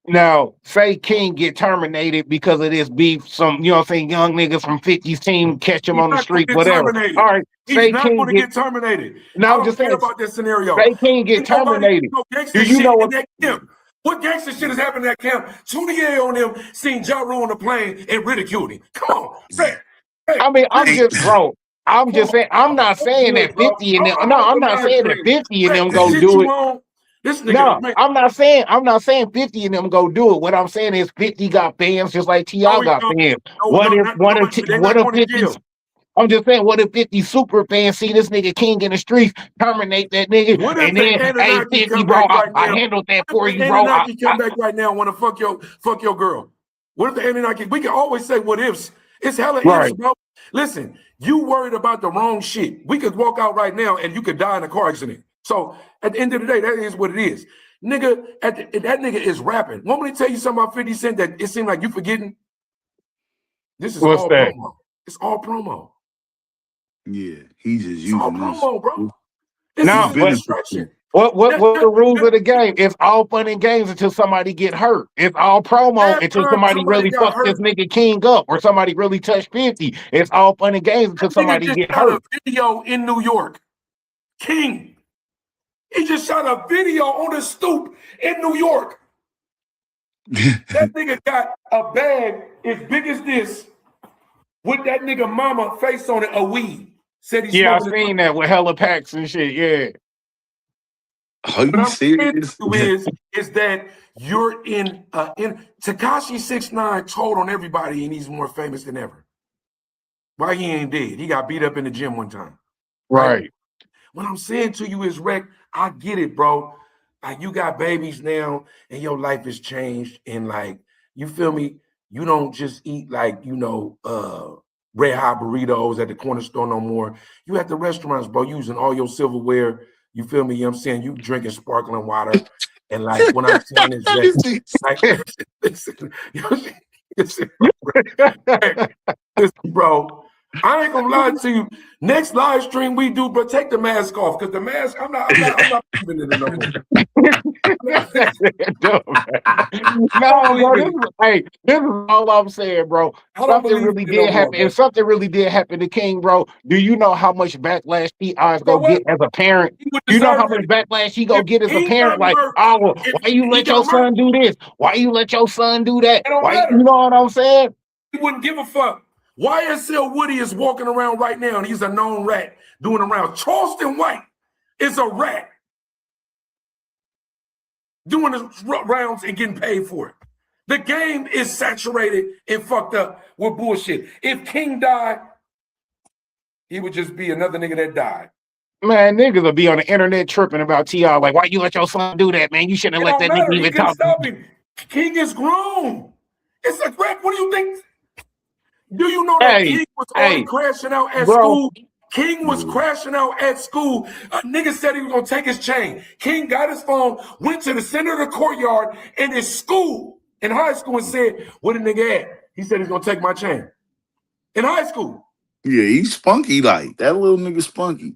Now, say King get terminated because of this beef. Some, you know what I'm saying, young niggas from 50's team catch him he's on the not gonna street, get whatever. terminated. All right, He's say not King gonna get, get terminated. no, I I'm just don't care saying, about this scenario. say King get Ain't nobody terminated. no Do gangster you know shit in what? that camp. What gangster shit has happened in that camp? Tunier on them seen Ja Rule on the plane and ridiculed him. Come on, yeah. hey, I mean, I'm nigga, Ain't just, bro, I'm come just on, saying, I'm bro. not Don't saying do it, that bro. 50 in them, I'm no, off I'm the not line saying that train. 50 in Hey, them this go yeah. shit do you it. on, this nigga, No, man. I'm not saying 50 of them go do it. What I'm saying is 50 got fans just like No, T.I. he got don't. fans. No, What no, if not, one no, of they're what not if going to 50 jail. I'm just saying, what if 50 super fans see this nigga King in the streets, terminate that nigga, What if and the then, hey, Anunnaki 50, come bro, back right I now? handled that What for if the you, bro. Anunnaki come back right now and want to fuck your girl? What if the Anunnaki? We can always say what ifs. It's hella ifs, Right. bro. Listen, you worried about the wrong shit. We could walk out right now and you could die in a car accident. So at the end of the day, that is what it is. Nigga, that nigga is rapping. Want me to tell you something about 50 Cent that it seemed like you forgetting? This is What's all that? promo. It's all promo. Yeah. He's just It's all using us. promo, bro. This He's is No, his but distraction. what the rules of the game? It's all fun and games until somebody get hurt. It's all promo Last until time somebody somebody really got fuck this hurt, nigga King up or somebody really touch 50. It's all fun and games until that nigga somebody just get shot a hurt. video in New York. King. He just shot a video on the stoop in New York. That nigga got a bag as big as this with that nigga mama face on it, a weed. Said he's Yeah, I smoking it. seen that with hella packs and shit. Yeah. Are What you I'm saying serious? to you is that you're in Tekashi 6ix9ine told on everybody and he's more famous than ever. Why he ain't dead? He got beat up in the gym one time. Right. What I'm saying to you is, Rec, I get it, bro. Like, you got babies now and your life has changed. And like, you feel me? You don't just eat like, red hot burritos at the corner store no more. You at the restaurants, bro, using all your silverware. You feel me? You know what I'm saying? You drinking sparkling water. And like, what I'm saying is that, like, listen, listen, bro. I ain't gonna lie to you. Next live stream we do, but take the mask off because the mask. I'm not believing in it no more. No, bro. This is all I'm saying, bro. Something really did happen, and something really did happen to King, bro. Do you know how much backlash T.I. go get as a parent? You know how much backlash he go get as a parent? Like, oh, well, why you let your son do this? Why you let your son do that? Why, you know what I'm saying? He wouldn't give a fuck. YSL Woody is walking around right now, and he's a known rat doing around. Charleston White is a rat doing the rounds and getting paid for it. The game is saturated and fucked up with bullshit. If King died, he would just be another nigga that died. Man, niggas will be on the internet tripping about T.I. Like, why you let your son do that, man? You shouldn't have let that nigga even talk. Stop him. King is grown. It's a rat. What do you think? Do you know that King was already crashing out at school? King was crashing out at school. A nigga said he was gonna take his chain. King got his phone, went to the center of the courtyard in his school, in high school, and said, "What the nigga at?" He said he's gonna take my chain. In high school. Yeah, he's spunky like that little nigga spunky.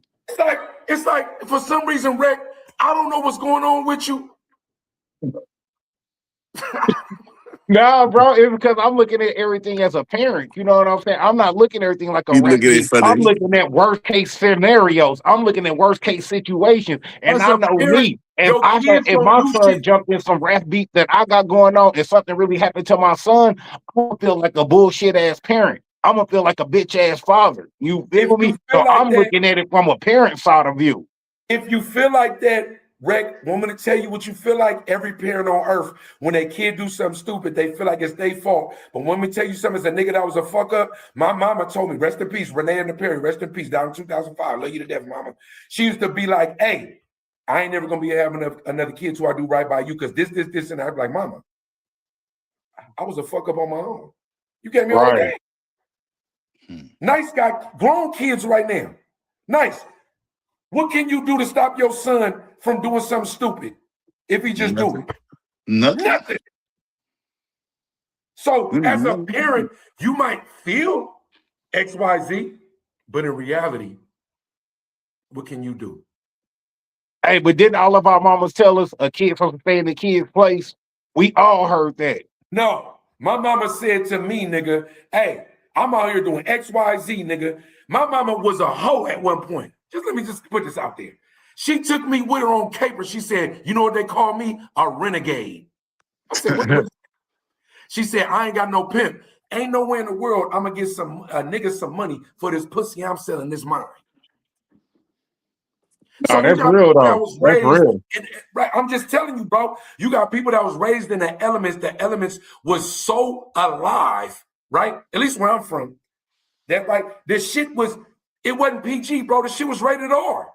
It's like for some reason, Rec, I don't know what's going on with you. Nah, bro, it's because I'm looking at everything as a parent. You know what I'm saying? I'm not looking at everything like a rat. I'm looking at worst case scenarios. I'm looking at worst case situations. And I know me. If my son jumped in some rap beat that I got going on and something really happened to my son, I'm gonna feel like a bullshit ass parent. I'm gonna feel like a bitch ass father. You feel me? So I'm looking at it from a parent side of view. If you feel like that, Rec, want me to tell you what you feel like? Every parent on earth, when their kid do something stupid, they feel like it's their fault. But want me to tell you something, as a nigga that was a fuck up, my mama told me, rest in peace, Renee and the Perry, rest in peace, down in 2005, love you to death, mama. She used to be like, hey, I ain't never gonna be having another kid till I do right by you, because this, and I'd be like, mama, I was a fuck up on my own. You gave me all the game. Nice got grown kids right now. Nice. What can you do to stop your son from doing something stupid if he just do it? Nothing. So as a parent, you might feel XYZ, but in reality, what can you do? Hey, but didn't all of our mamas tell us a kid from stay in the kid's place? We all heard that. No, my mama said to me, nigga, hey, I'm out here doing XYZ, nigga. My mama was a hoe at one point. Let me put this out there. She took me with her on caper. She said, you know what they call me? A renegade. I said, what? She said, I ain't got no pimp. Ain't no way in the world I'm going to get some niggas some money for this pussy I'm selling this mine. So that's real, though. That's real. Right, I'm just telling you, bro. You got people that was raised in the elements. The elements was so alive, right? At least where I'm from. That like this shit was, it wasn't PG, bro. The shit was rated R.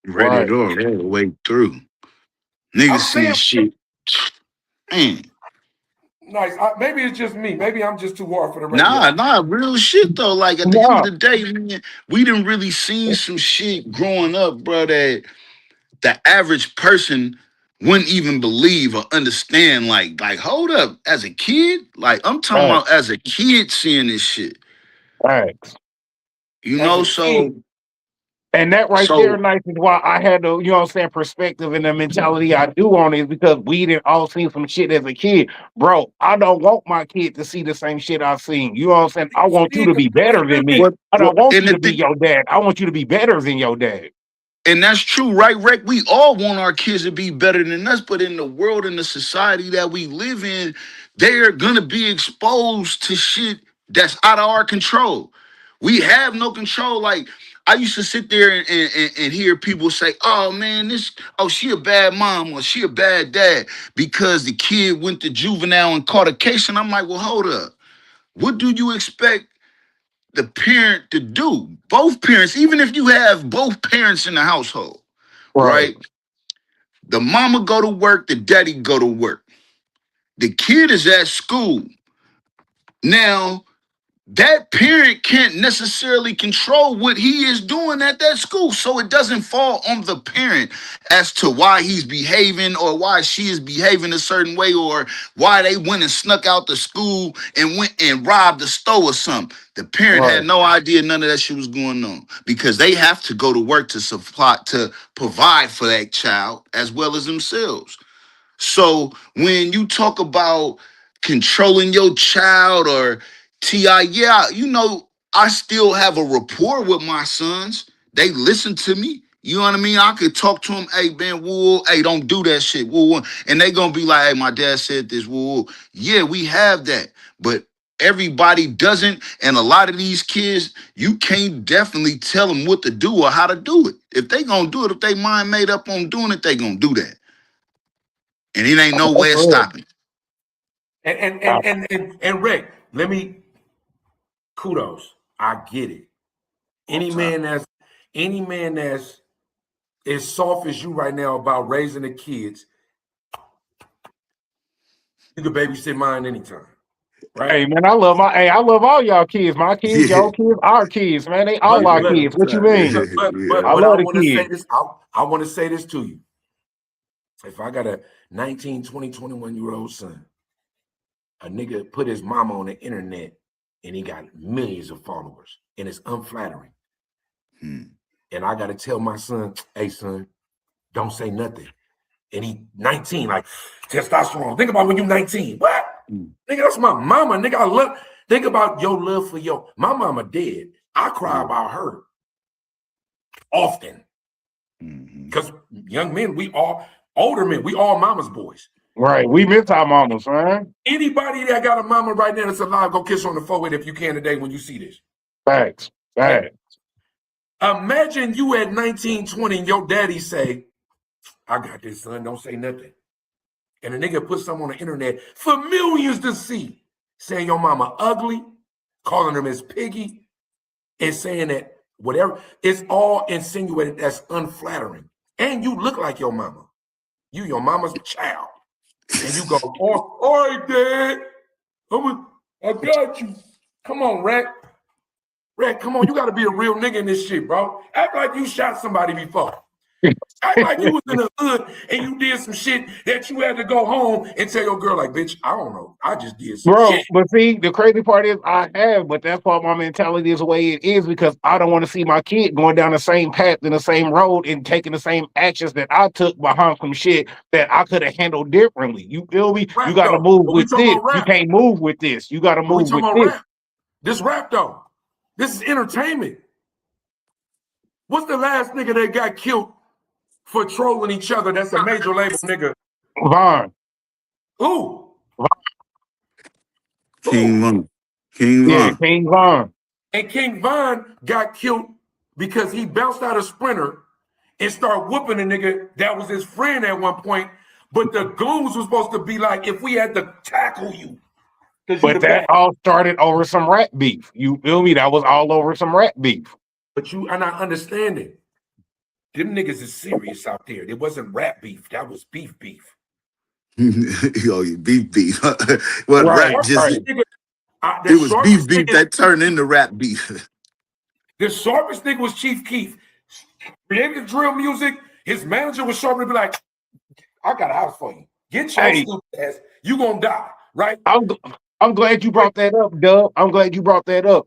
Rated R all the way through. Niggas see shit. Man. Nice. Maybe it's just me. Maybe I'm just too hard for the radio. Nah, real shit though. Like at the end of the day, man, we done really seen some shit growing up, bro, that the average person wouldn't even believe or understand. Like, hold up, as a kid, like I'm talking about as a kid seeing this shit. Thanks. You know, so. And that right there, Nice, is why I had the, you know what I'm saying, perspective and the mentality I do on it, because we didn't all see some shit as a kid. Bro, I don't want my kid to see the same shit I've seen. You know what I'm saying? I want you to be better than me. I don't want you to be your dad. I want you to be better than your dad. And that's true, right, Rec? We all want our kids to be better than us, but in the world and the society that we live in, they're gonna be exposed to shit that's out of our control. We have no control. Like I used to sit there and hear people say, "Oh man, she a bad mom or she a bad dad because the kid went to juvenile and caught a case." And I'm like, well, hold up. What do you expect the parent to do? Both parents, even if you have both parents in the household, Right. right? The mama go to work, the daddy go to work. The kid is at school. Now, that parent can't necessarily control what he is doing at that school. So it doesn't fall on the parent as to why he's behaving or why she is behaving a certain way or why they went and snuck out the school and went and robbed the store or something. The parent Right. had no idea none of that shit was going on because they have to go to work to provide for that child as well as themselves. So when you talk about controlling your child or TI, yeah, I still have a rapport with my sons. They listen to me. You know what I mean? I could talk to them, hey, man, woo, hey, don't do that shit, woo. And they gonna be like, hey, my dad said this, woo. Yeah, we have that. But everybody doesn't. And a lot of these kids, you can't definitely tell them what to do or how to do it. If they gonna do it, if they mind made up on doing it, they gonna do that. And it ain't no That's way of real. stopping. And Rick, let me kudos. I get it. Any man that's as soft as you right now about raising the kids, you can babysit mine anytime. Right? Hey man, I love all y'all kids. My kids, Yeah. your kids, our kids, man. They all But our but kids. What you mean? Yeah. I but I love the want to say kids. this. I want to say this to you. If I got a 19, 20, 21-year-old son, a nigga put his mama on the internet and he got millions of followers and it's unflattering. And I got to tell my son, hey, son, don't say nothing. And he 19, like testosterone. Think about when you 19. What? Nigga, that's my mama. Nigga, I love. Think about your love for my mama dead. I cry about her often. Because young men, older men, we all mama's boys. Right. We miss our mamas, man. Anybody that got a mama right now that's alive, go kiss her on the forehead if you can today when you see this. Facts. Facts. Imagine you at 19, 20 and your daddy say, I got this, son, don't say nothing. And a nigga put something on the internet for millions to see, saying your mama ugly, calling her Miss Piggy, and saying that whatever, it's all insinuated that's unflattering. And you look like your mama. You your mama's child. And you go, all right, Dad. I got you. Come on, Rat. Rat, come on. You got to be a real nigga in this shit, bro. Act like you shot somebody before. Act like you was in the hood and you did some shit that you had to go home and tell your girl, like, bitch, I don't know. I just did some shit. But see, the crazy part is I have, but that's why my mentality is the way it is because I don't want to see my kid going down the same path in the same road and taking the same actions that I took behind some shit that I could have handled differently. You feel me? Rap, You got to though. move But we with talking this. about rap. You can't move with this. You got to But we move talking with about this. rap. This rap, though. This is entertainment. What's the last nigga that got killed for trolling each other? That's a major label nigga. Vaughn. Who? King Von. King Yeah, Von. King Vaughn. And King Von got killed because he bounced out a sprinter and started whooping a nigga that was his friend at one point. But the goons was supposed to be like, if we had to tackle you. But that all started over some rat beef. You feel me? That was all over some rat beef. But you are not understanding. Them niggas is serious out there. It wasn't rap beef. That was beef. Yo, beef. Well, Right, rap just right. it was beef that turned into rap beef. The sharpest nigga was Chief Keef. Created drill music. His manager was sharp to be like, I got a house for you. Get your stupid ass. You gonna die, right? I'm glad you brought that up, Dub. I'm glad you brought that up.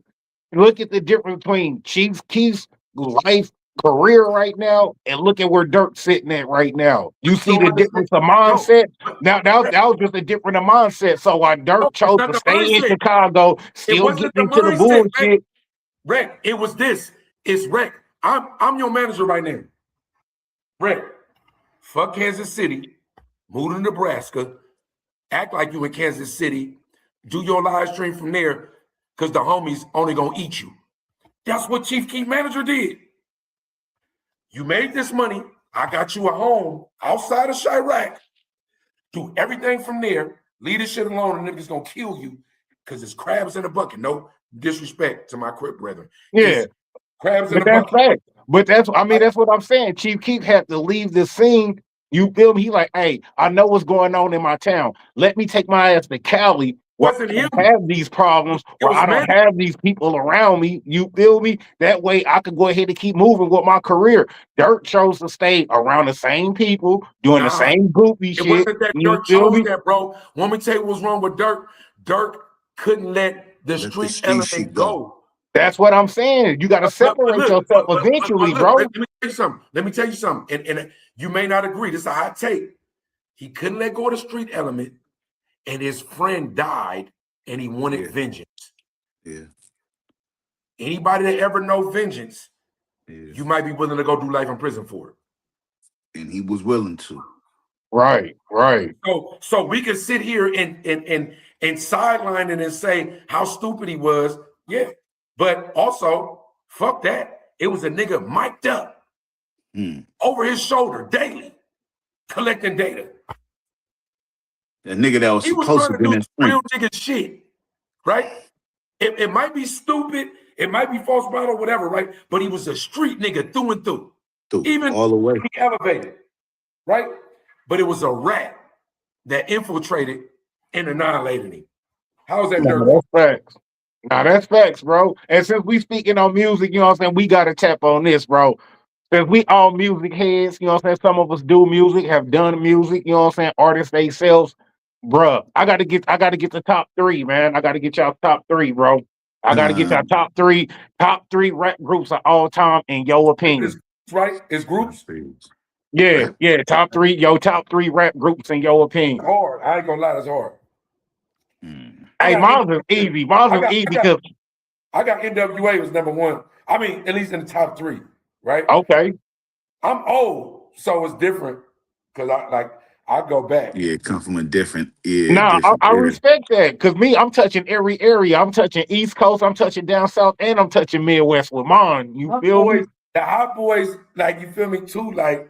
Look at the difference between Chief Keef's life career right now and look at where Dirk's sitting at right now. You see the difference of mindset? Now that was just a different mindset. So while Dirk chose to stay in Chicago, still getting into the bullshit. Rick, it was this. It's Rick. I'm your manager right now. Rick, fuck Kansas City, move to Nebraska, act like you in Kansas City, do your live stream from there, because the homies only gonna eat you. That's what Chief Keef manager did. You made this money. I got you a home outside of Chirac. Do everything from there. Leave this shit alone, and niggas gonna kill you because it's crabs in a bucket. No disrespect to my Crip brethren. Yeah, It's crabs in but a that's bucket. fact. But that's that's what I'm saying. Chief Keef had to leave the scene. You feel me? He like, hey, I know what's going on in my town. Let me take my ass to Cali where Wasn't I him. don't have these problems, where I don't have these people around me. You feel me? That way I could go ahead and keep moving with my career. Dirk chose to stay around the same people, doing the same goofy shit. It wasn't that Dirk chose that, bro. Want me to tell you what's wrong with Dirk? Dirk couldn't let the street element go. That's what I'm saying. You got to separate yourself eventually, bro. Let me tell you something. Let me tell you something. And you may not agree. This is a hot take. He couldn't let go of the street element, and his friend died, and he wanted vengeance. Yeah. Anybody that ever know vengeance, you might be willing to go do life in prison for it. And he was willing to. Right. So we can sit here and sideline it and say how stupid he was. Yeah. But also, fuck that. It was a nigga mic'd up over his shoulder daily, collecting data. A nigga that was supposed to be real nigga shit, right? It might be stupid, it might be false bottle, whatever, right? But he was a street nigga through and through. Even all the way. He elevated, right? But it was a rat that infiltrated and annihilated him. How is that dirty? That's facts. Now that's facts, bro. And since we speaking on music, you know what I'm saying, we got to tap on this, bro. Since we all music heads, you know what I'm saying, some of us do music, have done music, you know what I'm saying, artists themselves. Bruh, I gotta get the top three, man. I gotta get y'all top three, bro. I gotta get y'all top three rap groups of all time in your opinion. Right? It's groups? Yeah, top three rap groups in your opinion. Hard. I ain't gonna lie, it's hard. Hey, mine's is easy. Because I got NWA was number one. I mean, at least in the top three, right? Okay. I'm old, so it's different because I go back. Yeah, come from a different I respect that because I'm touching every area. I'm touching East Coast, I'm touching down South, and I'm touching Midwest with mine. You feel me? The Hot Boys, like, you feel me too, like,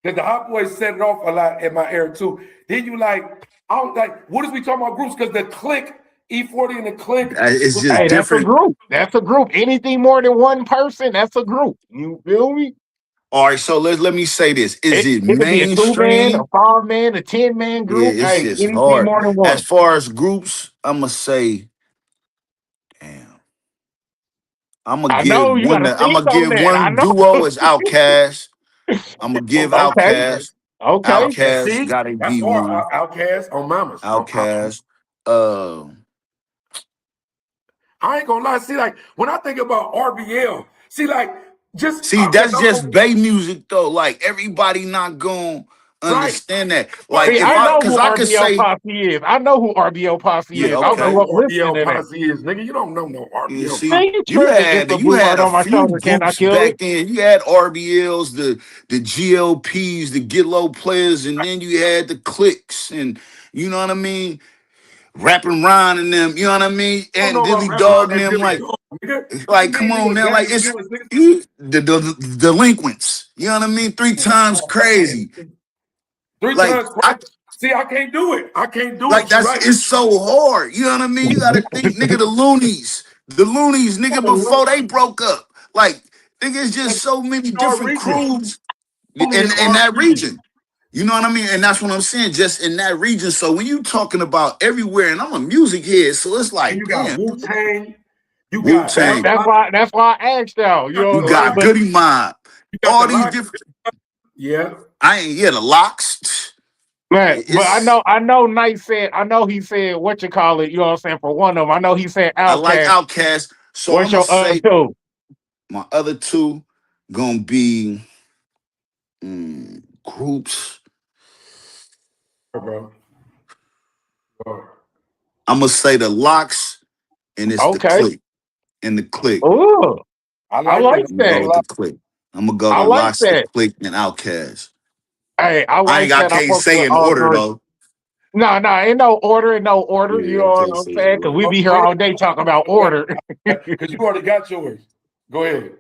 because the Hot Boys set it off a lot in my era too. Then you what is we talking about groups? Because the Click, E40 and the Click, it's just different. That's a group. Anything more than one person, that's a group. You feel me? All right, so let me say this: Is it mainstream? Could be a 2-man, a 5-man, a 10-man group. Yeah, it's just hard. More than one. As far as groups, I'm gonna say, damn. I'm gonna give one duo as Outkast. I'm gonna give Outkast. Okay. Outkast gotta be one. Outkast on Mamas. Outkast. I ain't gonna lie. See, like, when I think about RBL, that's just Bay music though. Like, everybody not gonna understand that. Like, I know who RBL Posse is. I don't know what RBL Posse is, nigga. You don't know no RBL. See, you had a few groups back then. You had RBLs, the GLPs, the Get Low Players, and then you had the Clicks, and you know what I mean? Rapping Ron and them, you know what I mean? And Dilly Dog and them, like, come on now, like, it's the delinquents, you know what I mean? 3 times crazy. 3 times crazy. See, I can't do it. Like, it's so hard, you know what I mean? You gotta think, nigga, the Loonies, nigga, before they broke up. Like, nigga, it's just so many different crews in that region. You know what I mean? And that's what I'm saying, just in that region. So when you talking about everywhere, and I'm a music head, so it's like, you got Wu-Tang. Wu-Tang. That's why I asked y'all. You got Goody Mob. All these different. Yeah. The Locks. Man, but I know Nice said, he said, what you call it, you know what I'm saying, for one of them. I know he said Outkast. I like Outkast. So what's your other two? My other two gonna be groups. I'm gonna say the Locks, and it's the Click. And the Click. Oh, I like that. Go with the Click. I'm gonna go to Locks, the Click, and Outkast. Hey, I can't say in order though. No, ain't no order. You know what I'm saying? Because we be here all day talking about order. Because you already got yours. Go ahead.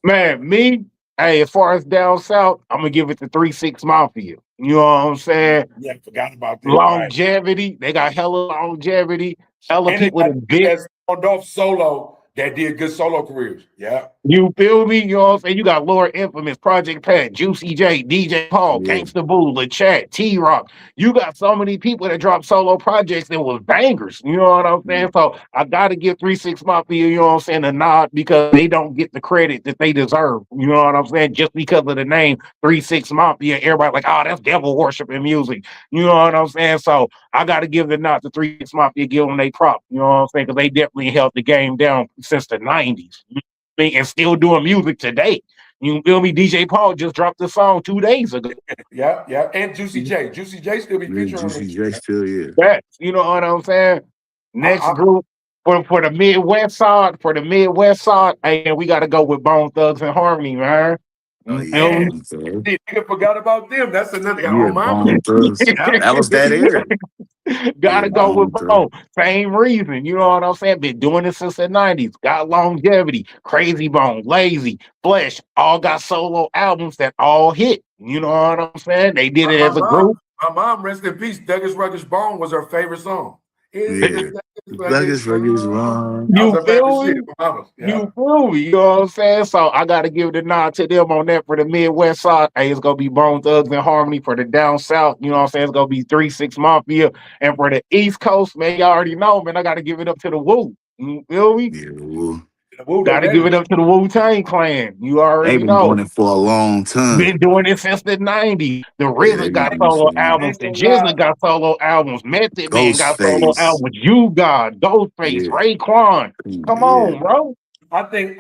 Man, me, hey, as far as down south, I'm gonna give it to 3-6 Mafia. You know what I'm saying? Yeah, I forgot about them. Right. Longevity, they got hella longevity. Hella And they people got that big. that started off solo that did good solo careers. Yeah. You feel me? You know what I'm saying? You got Lord Infamous, Project Pat, Juicy J, DJ Paul, Yeah. Gangsta Boo, LeChat, T-Rock. You got so many people that dropped solo projects that was bangers. You know what I'm saying? So I gotta give 3-6 Mafia, you know what I'm saying, a nod because they don't get the credit that they deserve. You know what I'm saying? Just because of the name 3-6 Mafia, everybody like, oh, that's devil worshiping music. You know what I'm saying? So I gotta give the nod to 3-6 Mafia, give them they prop. You know what I'm saying? Because they definitely held the game down since the 90s. And still doing music today. You feel me? DJ Paul just dropped the song 2 days ago. Yeah, yeah. And Juicy J. Juicy J still be Yeah, featuring on Juicy this J shit. still, yeah. That, you know what I'm saying? Next I, group for the Midwest side, and we got to go with Bone Thugs and Harmony, man. Oh, You yeah. feel me? Bone Thugs. nigga forgot about them. That's another Yeah, on my Bone Thugs. yeah. That was that era. Yeah, Gotta go with Bone Bone. Thugs. Same reason. You know what I'm saying? Been doing it since the 90s. Got longevity. Crazy Bone, Lazy, Flesh, all got solo albums that all hit. You know what I'm saying? They did it My as a group. mom, rest in peace. Douglas Ruggers Bone was her favorite song. Is Yeah. the Douglas Ruggers Bone? Run. That was You her favorite feel shit. me? My mama's. Yeah. You feel me? You know what I'm saying? So I got to give the nod to them on that for the Midwest side. Hey, it's going to be Bone Thugs and Harmony for the down south. You know what I'm saying? It's going to be 3-6 Mafia. And for the East Coast, man, y'all already know, man, I got to give it up to the Woo. You feel me? Yeah, well, Woo, Got to give it up to the Wu-Tang Clan. You they've already been doing know. it for a long time. Been doing it since the 90s. The Yeah, they've RZA been got doing it solo for a I albums. ain't The gonna lie. GZA got solo albums. Method Man got solo Ghostface. albums. You God, Ghostface, Yeah. Raekwon. Come Yeah. on, bro. I think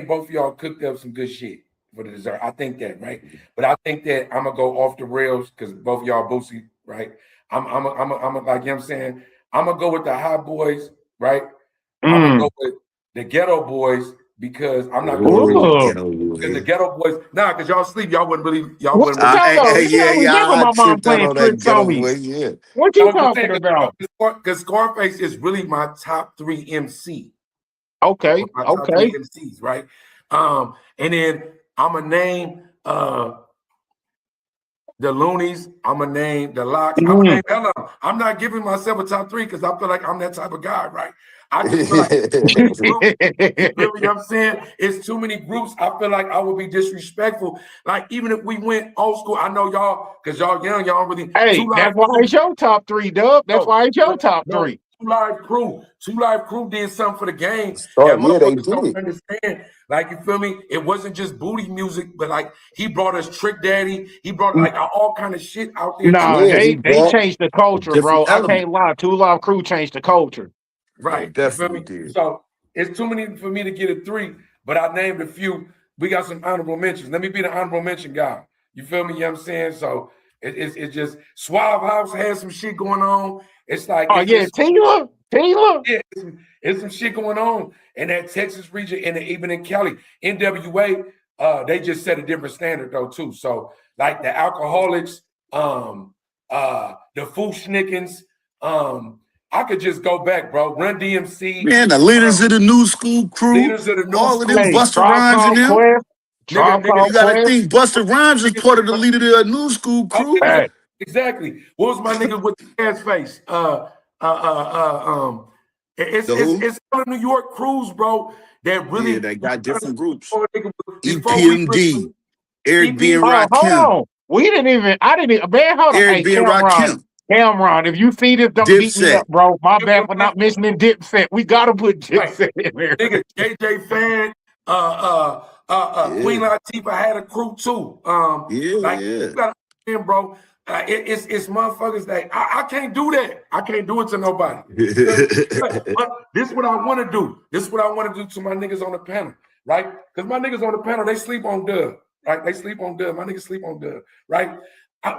both of y'all cooked up some good shit for the dessert. I think that, right? But I think that I'm gonna go off the rails because both of y'all boosie, right? I'm like you know what I'm saying, I'm gonna go with the Hot Boys, right? I'm gonna Mm. go with the Ghetto Boys because I'm not gonna Oh, switch Ooh. Ghetto because the Boy. Ghetto Boys, because y'all sleep, y'all What wouldn't you really talking about? Hey, yeah, I yeah, remember I my mom tripped out playing on that tricks on Ghetto me. Boy. Yeah. What I you was just saying talking about? because Scarface is really my top 3 MC. Okay, My top okay. 3 MCs, right? And then I'm gonna name the Loonies. I'm gonna name the Locks. I'm gonna Mm. name Ella. I'm not giving myself a top 3 because I feel like I'm that type of guy, right? I just feel like too many groups. You feel me? I'm saying it's too many groups. I feel like I would be disrespectful. Like even if we went old school, I know y'all because y'all young, y'all really Hey, Two that's Live why Crew. it's your top three, Dub. That's No, why it's your no, top no. three. Two Live Crew did something for the game Oh, that yeah, they motherfuckers did don't it. understand. Like you feel me? It wasn't just booty music, but like he brought us Trick Daddy. He brought like all kind of shit out there too. Nah, Yeah, he they brought changed the a culture, different bro. I element. can't lie. Two Live Crew changed the culture. They Right. You feel definitely me? did. So it's too many for me to get a 3, but I named a few. We got some honorable mentions. Let me be the honorable mention guy. You feel me? You know what I'm saying? So it's just Suave House has some shit going on. It's like Oh yeah, it's Taylor. yeah, it's some shit going on in that Texas region and even in Cali. NWA, they just set a different standard though too. So like the alcoholics, the Fushnikins, I could just go back, bro. Run DMC, Man, the leaders of the new school crew, leaders of the new all of them, school, Hey, Busta Tribe Rhymes and Called them. Quest. Tribe nigga. You Called got to Quest. think Busta Rhymes is part of the leader of the new school Oh, crew. Hey, exactly. What was my nigga with the ass face? The who? It's all New York crews, bro. That Yeah, really they got different groups. before we EPMD, Eric B. EP. and oh, hold Rakim, on. I didn't even, man, hold on. Eric Hey, B. and Cameron. Rakim, Cameron, if you see this, don't beat me Dipset. up, bro. My bad for not mentioning Dipset. We gotta put Right. Dipset in there. Nigga, JJ Fan, Queen Yeah, Latifah had a crew too. yeah, Like yeah. you gotta understand, bro. It's motherfuckers that I can't do that. I can't do it to nobody. But this is what I want to do. This is what I want to do to my niggas on the panel, right? Because my niggas on the panel, they sleep on Dub, right? They sleep on Dub. My niggas sleep on Dub, right?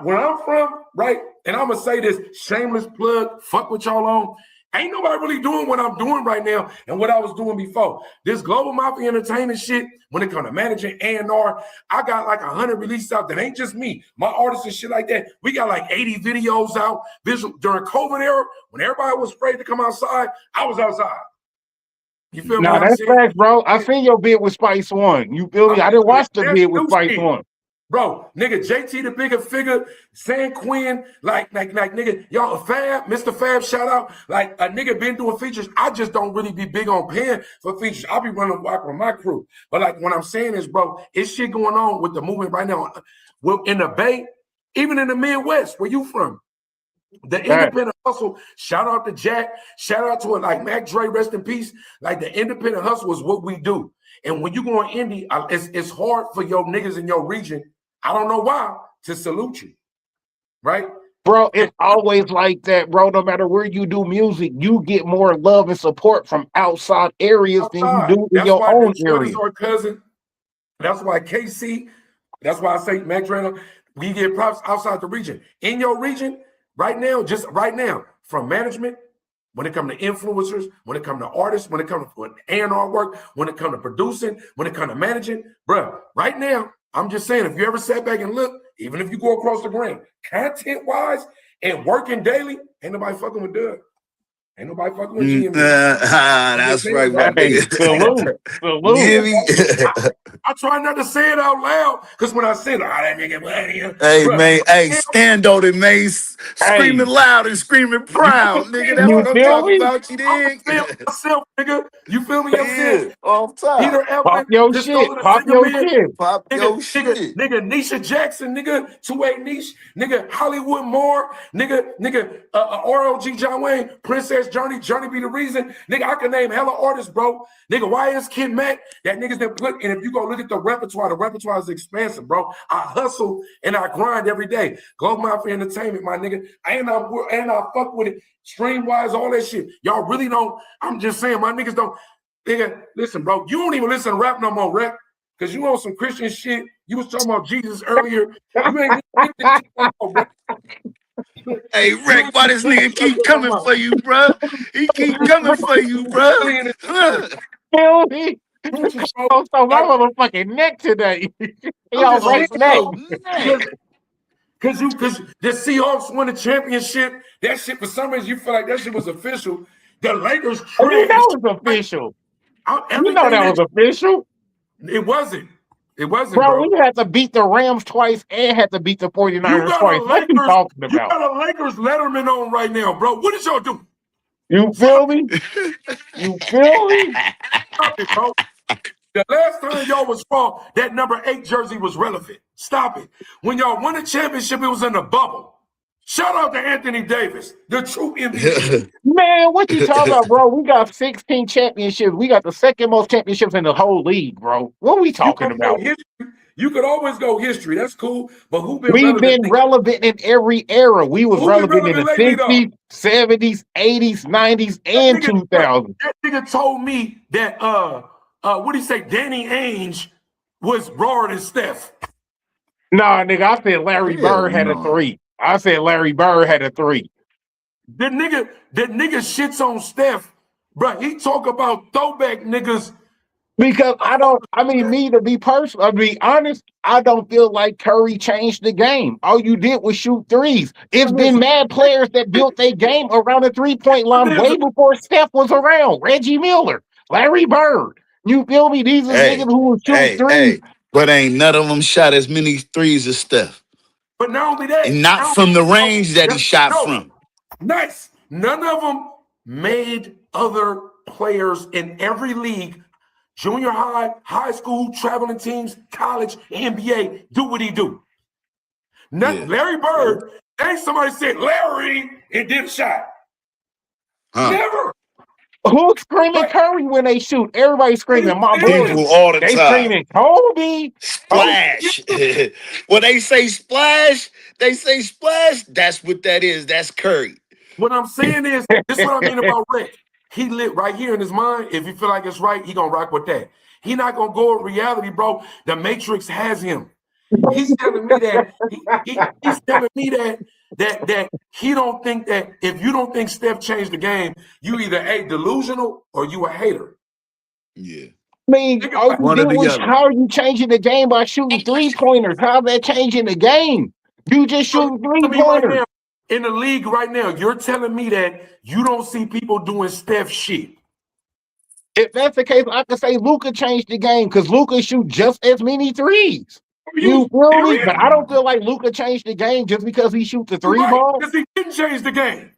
Where I'm from, right? And I'm gonna say this shameless plug, fuck what y'all on. Ain't nobody really doing what I'm doing right now and what I was doing before. This Global Mafia Entertainment shit, when it comes to managing A&R, I got like 100 releases out that ain't just me. My artists and shit like that. We got like 80 videos out. During COVID era, when everybody was afraid to come outside, I was outside. You feel me? No, What I'm that's saying? facts, bro. I seen your bid with Spice One. You feel me? I didn't watch the That's bid with new Spice shit. One. Bro, nigga, JT the bigger figure, San Quinn, like, nigga, y'all, Fab, Mr. Fab, shout out. Like, a nigga been doing features. I just don't really be big on paying for features. I'll be running walk with my crew. But, like, what I'm saying is, bro, it's shit going on with the movement right now. Well, in the Bay, even in the Midwest, where you from? The independent hustle, shout out to Jack, shout out to it, like Mac Dre, rest in peace. Like, the independent hustle is what we do. And when you go on indie, it's hard for your niggas in your region, I don't know why, to salute you, right? Bro, it's always like that, bro. No matter where you do music, you get more love and support from outside areas than you do in That's your why own Detroit area. is our cousin. That's why KC, that's why I say Mac Dre, we get props outside the region. In your region, right now, just right now, from management, when it comes to influencers, when it comes to artists, when it comes to A&R work, when it comes to producing, when it comes to managing, bro, right now, I'm just saying, if you ever sat back and look, even if you go across the grain, content-wise and working daily, ain't nobody fucking with Doug. Ain't nobody fucking with GMB. That's right, my Hey, nigga. salute. I try not to say it out loud, because when I say it, that nigga, Hey, bro, man, hey, stand on it, man. Screaming Hey, loud and screaming proud, nigga. That's you what I'm feel talking me? about, you I'm dig? saying myself, nigga. You feel me? I'm saying Yeah, off top. Peter Pop Evelyn, your shit. Pistola the Pop Singer your Man, shit. Pop nigga, your nigga, shit. nigga, Nisha Jackson, nigga, 2-8 Niche, nigga, Hollywood Moore, nigga, RLG John Wayne, Princess Journey Be the Reason, nigga, I can name hella artists, bro. Nigga, YS Kid Mac, that niggas that put, and if you go look at the repertoire is expansive, bro. I hustle and I grind every day. Global Mafia Entertainment, my nigga, and I fuck with it, stream-wise, all that shit. Y'all really don't, I'm just saying, my niggas don't, nigga, listen, bro, you don't even listen to rap no more, rap, because you on some Christian shit. You was talking about Jesus earlier. You ain't this shit no more, bro. Hey, Rick, why this nigga keep coming for you, bro? He keep coming for you, bro. Feel me? Oh, so my Like, motherfucking neck today. I'm Y'all just right saying, neck. Oh, man. because the Seahawks won the championship. That shit, for some reason, you feel like that shit was official. The Lakers And you trash. know it's official. You know Everything that was official. it wasn't. It wasn't, Bro, bro. we had to beat the Rams twice and had to beat the 49ers twice. What you talking You about? got a Lakers Letterman on right now, bro. What did y'all do? You feel me? You feel me? Stop it, bro. The last time y'all was wrong, that number 8 jersey was relevant. Stop it. When y'all won the championship, it was in the bubble. Shout out to Anthony Davis, the true MVP. Man, what you talking about, bro? We got 16 championships. We got the second most championships in the whole league, bro. What we You talking gonna go about? history. You could always go history. That's cool. But who been We've relevant? been relevant in every era. We was Who been relevant in the relevant lately, though? 60s, 70s, 80s, 90s, and 2000s. That nigga told me that what do you say? Danny Ainge was rawer than Steph. Nah, nigga, I said Larry Hell Bird had a no. 3. I said Larry Bird had a 3. The nigga shits on Steph, bro. He talk about throwback niggas. Because me to be personal, I'll be honest, I don't feel like Curry changed the game. All you did was shoot threes. It's been mad players that built their game around the 3-point line way before Steph was around. Reggie Miller, Larry Bird. You feel me? These is Hey, niggas who would shoot hey, threes. hey. But ain't none of them shot as many threes as Steph. But not only that, And not from the range that he shot no, from. nice. None of them made other players in every league, junior high, high school, traveling teams, college, NBA, do what he do. Yeah. Larry Bird, ain't somebody said Larry and did a shot. Huh. Never. Who's screaming Curry when they shoot? Everybody screaming, my boy. People all the They time. screaming, Kobe. Splash. When they say splash, that's what that is. That's Curry. What I'm saying is, this is what I mean about Rick. He lit right here in his mind. If he feel like it's right, he gonna rock with that. He not gonna go with reality, bro. The Matrix has him. He's telling me that he's telling me that he don't think that if you don't think Steph changed the game, you either A, delusional or you a hater. Yeah. I mean, all you One or did the was other. how are you changing the game by shooting 3-pointers? How's that changing the game? You just shooting Tell me right 3-pointers. now, in the league right now, you're telling me that you don't see people doing Steph shit. If that's the case, I could say Luka changed the game because Luka shoot just as many threes. You feel There me? is. But I don't feel like Luka changed the game just because he shoots the You're three right, ball. because he didn't change the game.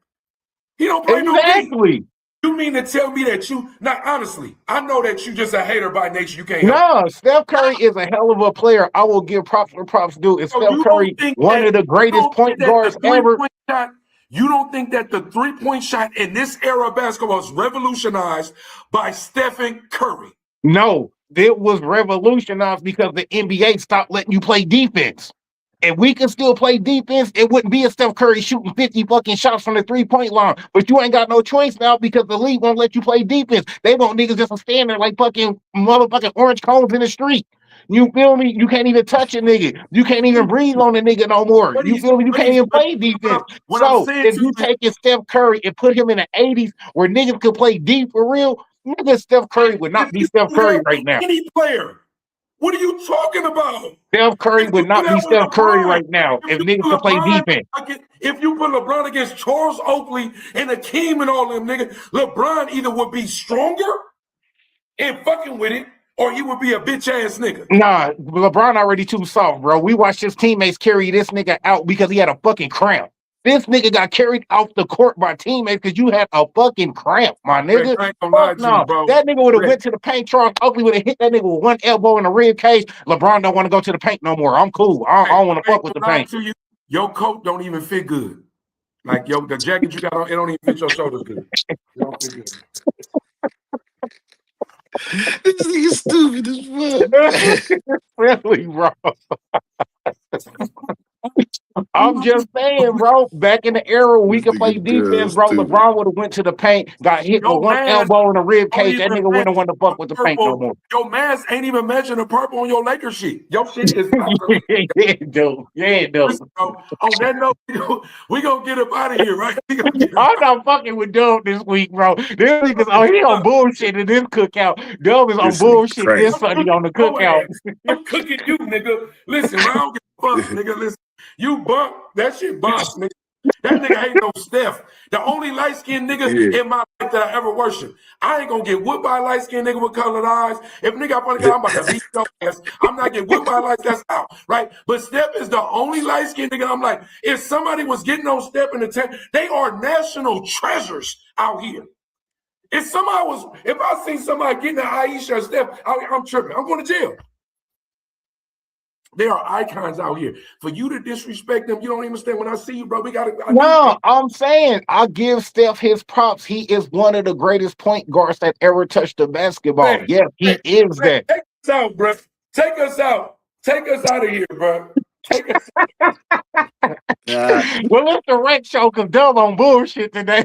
He don't play no D. Exactly. You mean to tell me that you, now honestly, I know that you just a hater by nature. You can't help it. No, Steph Curry is a hell of a player. I will give props where props due. Is So Steph you don't Curry think one that of the you greatest don't think point that the guards three ever? point shot, you don't think that the 3-point shot in this era of basketball is revolutionized by Stephen Curry? No, it was revolutionized because the NBA stopped letting you play defense. If we could still play defense, it wouldn't be a Steph Curry shooting 50 fucking shots from the 3-point line. But you ain't got no choice now because the league won't let you play defense. They want niggas just to stand there like fucking motherfucking orange cones in the street. You feel me? You can't even touch a nigga. You can't even breathe on a nigga no more. But You he's, feel me? You but can't he's, even but play defense. what I'm So saying if to you you is, taking Steph Curry and put him in the 80s where niggas could play D for real, nigga Steph Curry would if not be you Steph do Curry that right with now. any player, what are you talking about? Steph Curry If you would do not be that with Steph Curry LeBron, right now if if you niggas put could play LeBron, defense. if you put LeBron against Charles Oakley and Akeem and all them niggas, LeBron either would be stronger and fucking with it, or he would be a bitch ass nigga. Nah, LeBron already too soft, bro. We watched his teammates carry this nigga out because he had a fucking cramp. This nigga got carried off the court by teammates because you had a fucking cramp, my Rick, nigga. I ain't gonna lie Fuck to you, no. bro. That nigga would have Rick, went to the paint. Charles Oakley would have hit that nigga with one elbow in the rib cage. LeBron don't want to go to the paint no more. I'm cool. I don't want to I ain't fuck with the gonna lie paint. to you. Your coat don't even fit good. Like the jacket you got on, it don't even fit your shoulders good. It don't fit good. This nigga stupid as fuck. Really, bro. I'm just saying, bro. Back in the era we This could play nigga defense, dumb bro. stupid. LeBron would have went to the paint, got hit with Your one mask elbow in the rib don't cage. That even nigga match wouldn't want to the fuck with the paint no purple. more. Your mask ain't even matching the purple on your Lakers shit. Your shit is absolutely. Yeah, dude. Yeah, dude. Listen, bro, on that note, we gonna get up out of here, right? We gonna get up I'm not fucking with Dub this week, bro. This nigga's he on bullshit in this cookout. Dub is on This nigga bullshit this crazy. Sunday on the your cookout. ass. I'm cooking you, nigga. Listen, I don't give a fuck, nigga. Listen, you bump. That shit bump, nigga. That nigga ain't no Steph. The only light-skinned nigga Yeah. in my life that I ever worshiped. I ain't gonna get whipped by a light-skinned nigga with colored eyes. If nigga up on the guy, I'm about to beat your ass. I'm not getting whipped by a light that's out, right? But Steph is the only light-skinned nigga. I'm like, if somebody was getting on Steph in the 10, they are national treasures out here. If I see somebody getting an Aisha or Steph, I'm tripping. I'm going to jail. They are icons out here. For you to disrespect them, you don't even understand. When I see you, bro, we gotta. No, I'm saying I give Steph his props. He is one of the greatest point guards that ever touched the basketball. Man, Yes, he is that. Take us out, bro. Take us out. Take us out of here, bro. Take us. Well, it's the Rec Show because Dub on bullshit today.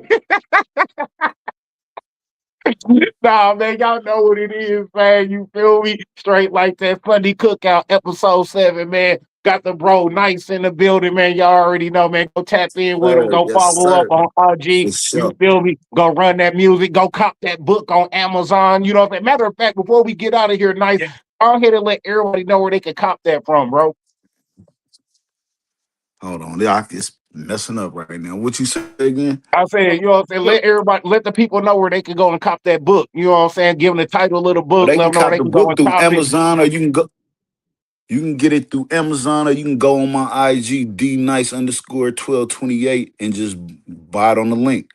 Nah, man, y'all know what it is, man. You feel me? Straight like that. Sunday Cookout, episode 7, man. Got the bro Nice in the building, man. Y'all already know, man. Go tap in with him. Go Yes, follow up sir. on IG. For You sure. feel me? Go run that music. Go cop that book on Amazon. You know what I'm saying? Matter of fact, before we get out of here, Nice, Yeah. I'm here to let everybody know where they can cop that from, bro. Hold on. It's messing up right now. What you say again? I said, you know what I'm saying? Let everybody, let the people know where they can go and cop that book. You know what I'm saying? Give them the title of the book. They Let can them know where cop they the can go book and through cop it. Amazon, or you can get it through Amazon, or you can go on my IG DNICE_1228 and just buy it on the link.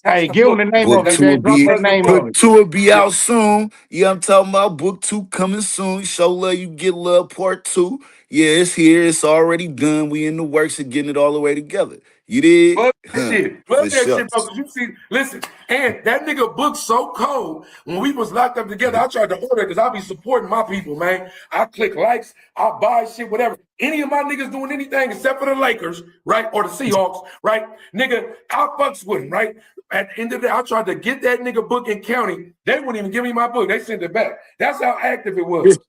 That's Hey, the give them book. the name Book of it, two will man. Drop be that That's the name book. of book it. two will be Yeah. out soon. Yeah, I'm talking about book 2 coming soon. Show love, you get love part 2. Yeah, it's here. It's already done. We in the works of getting it all the way together. You did? Plug that shit. For Plug that sure. shit, bro. Cause you see, listen, and that nigga book so cold. When we was locked up together, I tried to order it because I be supporting my people, man. I click likes, I buy shit, whatever. Any of my niggas doing anything except for the Lakers, right? Or the Seahawks, right? Nigga, I fucks with him, right? At the end of the day, I tried to get that nigga book in county. They wouldn't even give me my book. They sent it back. That's how active it was.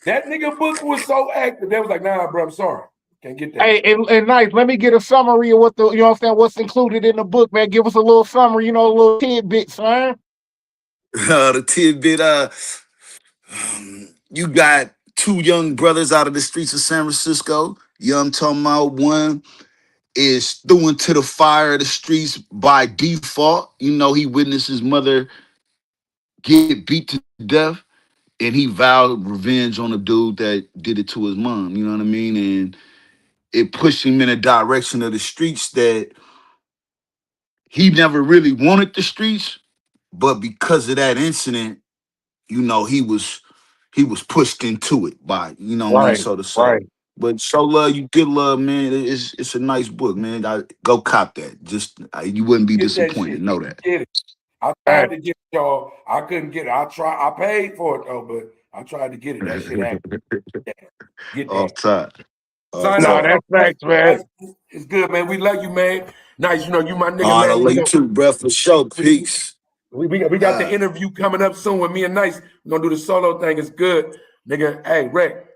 That nigga book was so active. They was like, nah, bro, I'm sorry. Can't get that. Hey, and Nice, let me get a summary of what the, you know what I'm saying, what's included in the book, man. Give us a little summary, you know, a little tidbit, son. The tidbit, you got 2 young brothers out of the streets of San Francisco. You know what I'm talking about? One is thrown to the fire of the streets by default. You know, he witnessed his mother get beat to death, and he vowed revenge on the dude that did it to his mom. You know what I mean? And it pushed him in a direction of the streets that he never really wanted the streets, but because of that incident, he was pushed into it by, what I mean, Right, so to say. right. But show love, you get love, man. It's a nice book, man. Go cop that. Just you wouldn't be Get that disappointed. shit. Know that. Get it. I Hey. tried to get it, y'all. I couldn't get it. I paid for it though, but I tried to get it. That shit ain't. Get Off that. top. Off Sign No, up, top. that's y'all. facts, man. It's good, man. We love you, man. Nice, you my nigga, All right, I man. love you too, bro, for sure. Peace. We got the interview coming up soon with me and Nice. We're gonna do the solo thing. It's good, nigga. Hey, Rick,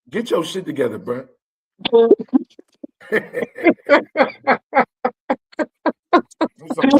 get your shit together, bro.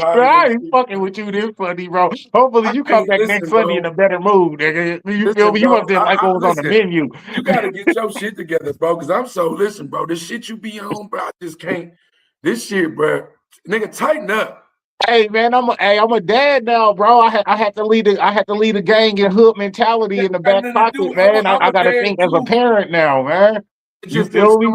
I ain't fucking with you this funny, bro. Hopefully you come back next Sunday in a better mood, nigga. You feel me? You must have like what was on the menu. You gotta get your shit together, bro. Cause I'm so bro. This shit you be on, bro. I just can't. This shit, bro. Nigga, tighten up. Hey man, I'm a dad now, bro. I had to lead the gang and hood mentality in the back pocket, man. I gotta think as a parent now, man. You feel me?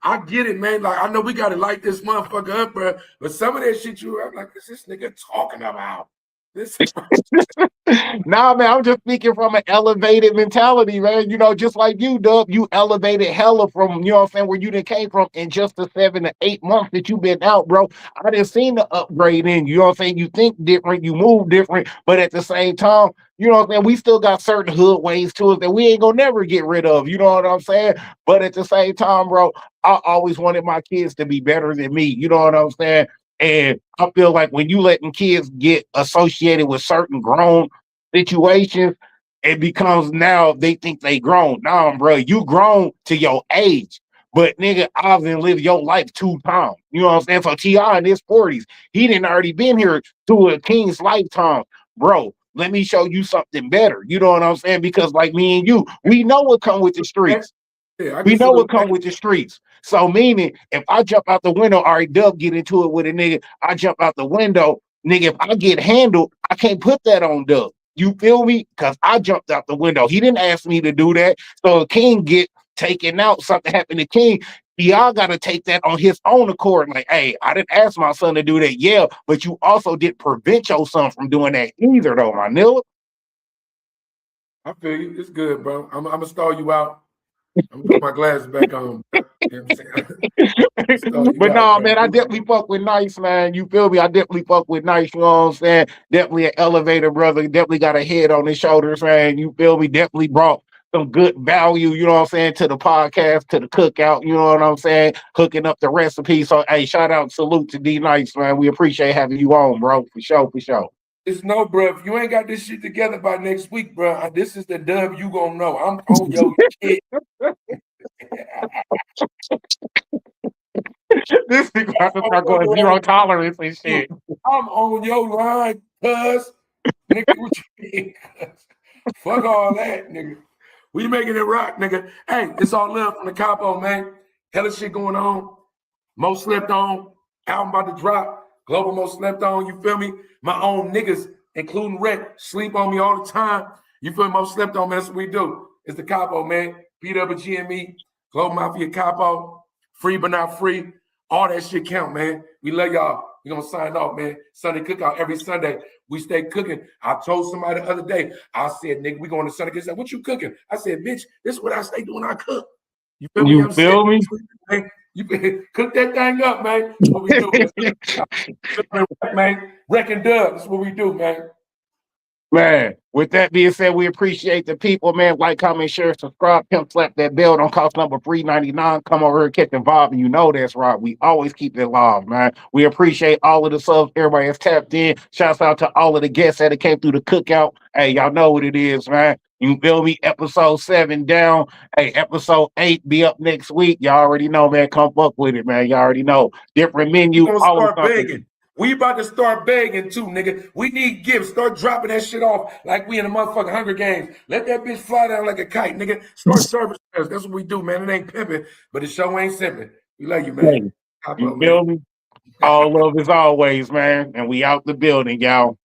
I get it, man. Like I know we gotta light this motherfucker up, bro. But some of that shit I'm like, what's this nigga talking about? This Nah, man, I'm just speaking from an elevated mentality, man. Just like you, Dub, you elevated hella from, you know what I'm saying, where you done came from in just the 7 to 8 months that you've been out, bro. I done seen the upgrade in you, know what I'm saying? You think different, you move different, but at the same time, you know what I'm saying, we still got certain hood ways to us that we ain't gonna never get rid of, you know what I'm saying? But at the same time, bro, I always wanted my kids to be better than me, you know what I'm saying? And I feel like when you letting kids get associated with certain grown situations, it becomes now they think they grown. Nah, bro, you grown to your age. But nigga, I've been lived your life 2 times. You know what I'm saying? So T.I. in his 40s, he didn't already been here to a king's lifetime. Bro, let me show you something better. You know what I'm saying? Because like me and you, we know what come with the streets. Yeah, We know what come with the streets. So meaning, if I jump out the window, all right, Dub get into it with a nigga, I jump out the window, nigga, if I get handled, I can't put that on Dub. You feel me? Because I jumped out the window. He didn't ask me to do that. So King get taken out, something happened to King. Y'all got to take that on his own accord. Like, hey, I didn't ask my son to do that. Yeah, but you also didn't prevent your son from doing that either, though, my nigga. I feel you. It's good, bro. I'm gonna stall you out. I'm gonna put my glasses back on. You know what I'm saying? But no, man, I definitely fuck with Nice, man. You feel me? I definitely fuck with Nice, you know what I'm saying? Definitely an elevator, brother. Definitely got a head on his shoulders, man. You feel me? Definitely brought some good value, you know what I'm saying, to the podcast, to the cookout, you know what I'm saying? Hooking up the recipe. So, hey, shout out, salute to DNICE, man. We appreciate having you on, bro. For sure, for sure. It's no, bro. If you ain't got this shit together by next week, bro, this is the dub you gonna know. I'm on your shit. This nigga about to start going 0 tolerance and shit. I'm on your line, cuz. Nigga, what you mean? Fuck all that, nigga. We making it rock, nigga. Hey, it's all love from the capo, man. Hella shit going on. Most slept on. Album about to drop. Global most slept on. You feel me? My own niggas, including Rick, sleep on me all the time. You feel me? Most slept on, man. That's what we do. It's the capo, man. PWGME, Global Mafia Capo. Free but not free. All that shit count, man. We love y'all. We're going to sign off, man. Sunday cookout every Sunday. We stay cooking. I told somebody the other day, I said, nigga, we going to Sunday. They said, what you cooking? I said, bitch, this is what I stay doing. I cook. You feel me? You feel me? You cook that thing up, man. That's what we do. Man, Wreck and Dub. That's what we do, man. Man, with that being said, we appreciate the people, man. Like, comment, share, subscribe, pimp, slap that bell. Don't cost number $3.99. Come over here and catch the vibe, and you know that's right. We always keep it live, man. We appreciate all of the subs. Everybody has tapped in. Shouts out to all of the guests that came through the cookout. Hey, y'all know what it is, man. You feel me? Episode 7 down. Hey, episode 8 be up next week. Y'all already know, man. Come fuck with it, man. Y'all already know. Different menu. We're gonna start begging. We about to start begging too, nigga. We need gifts. Start dropping that shit off like we in the motherfucking Hunger Games. Let that bitch fly down like a kite, nigga. Start service. That's what we do, man. It ain't pimping, but the show ain't simping. We love you, man. You feel me? All love as always, man. And we out the building, y'all.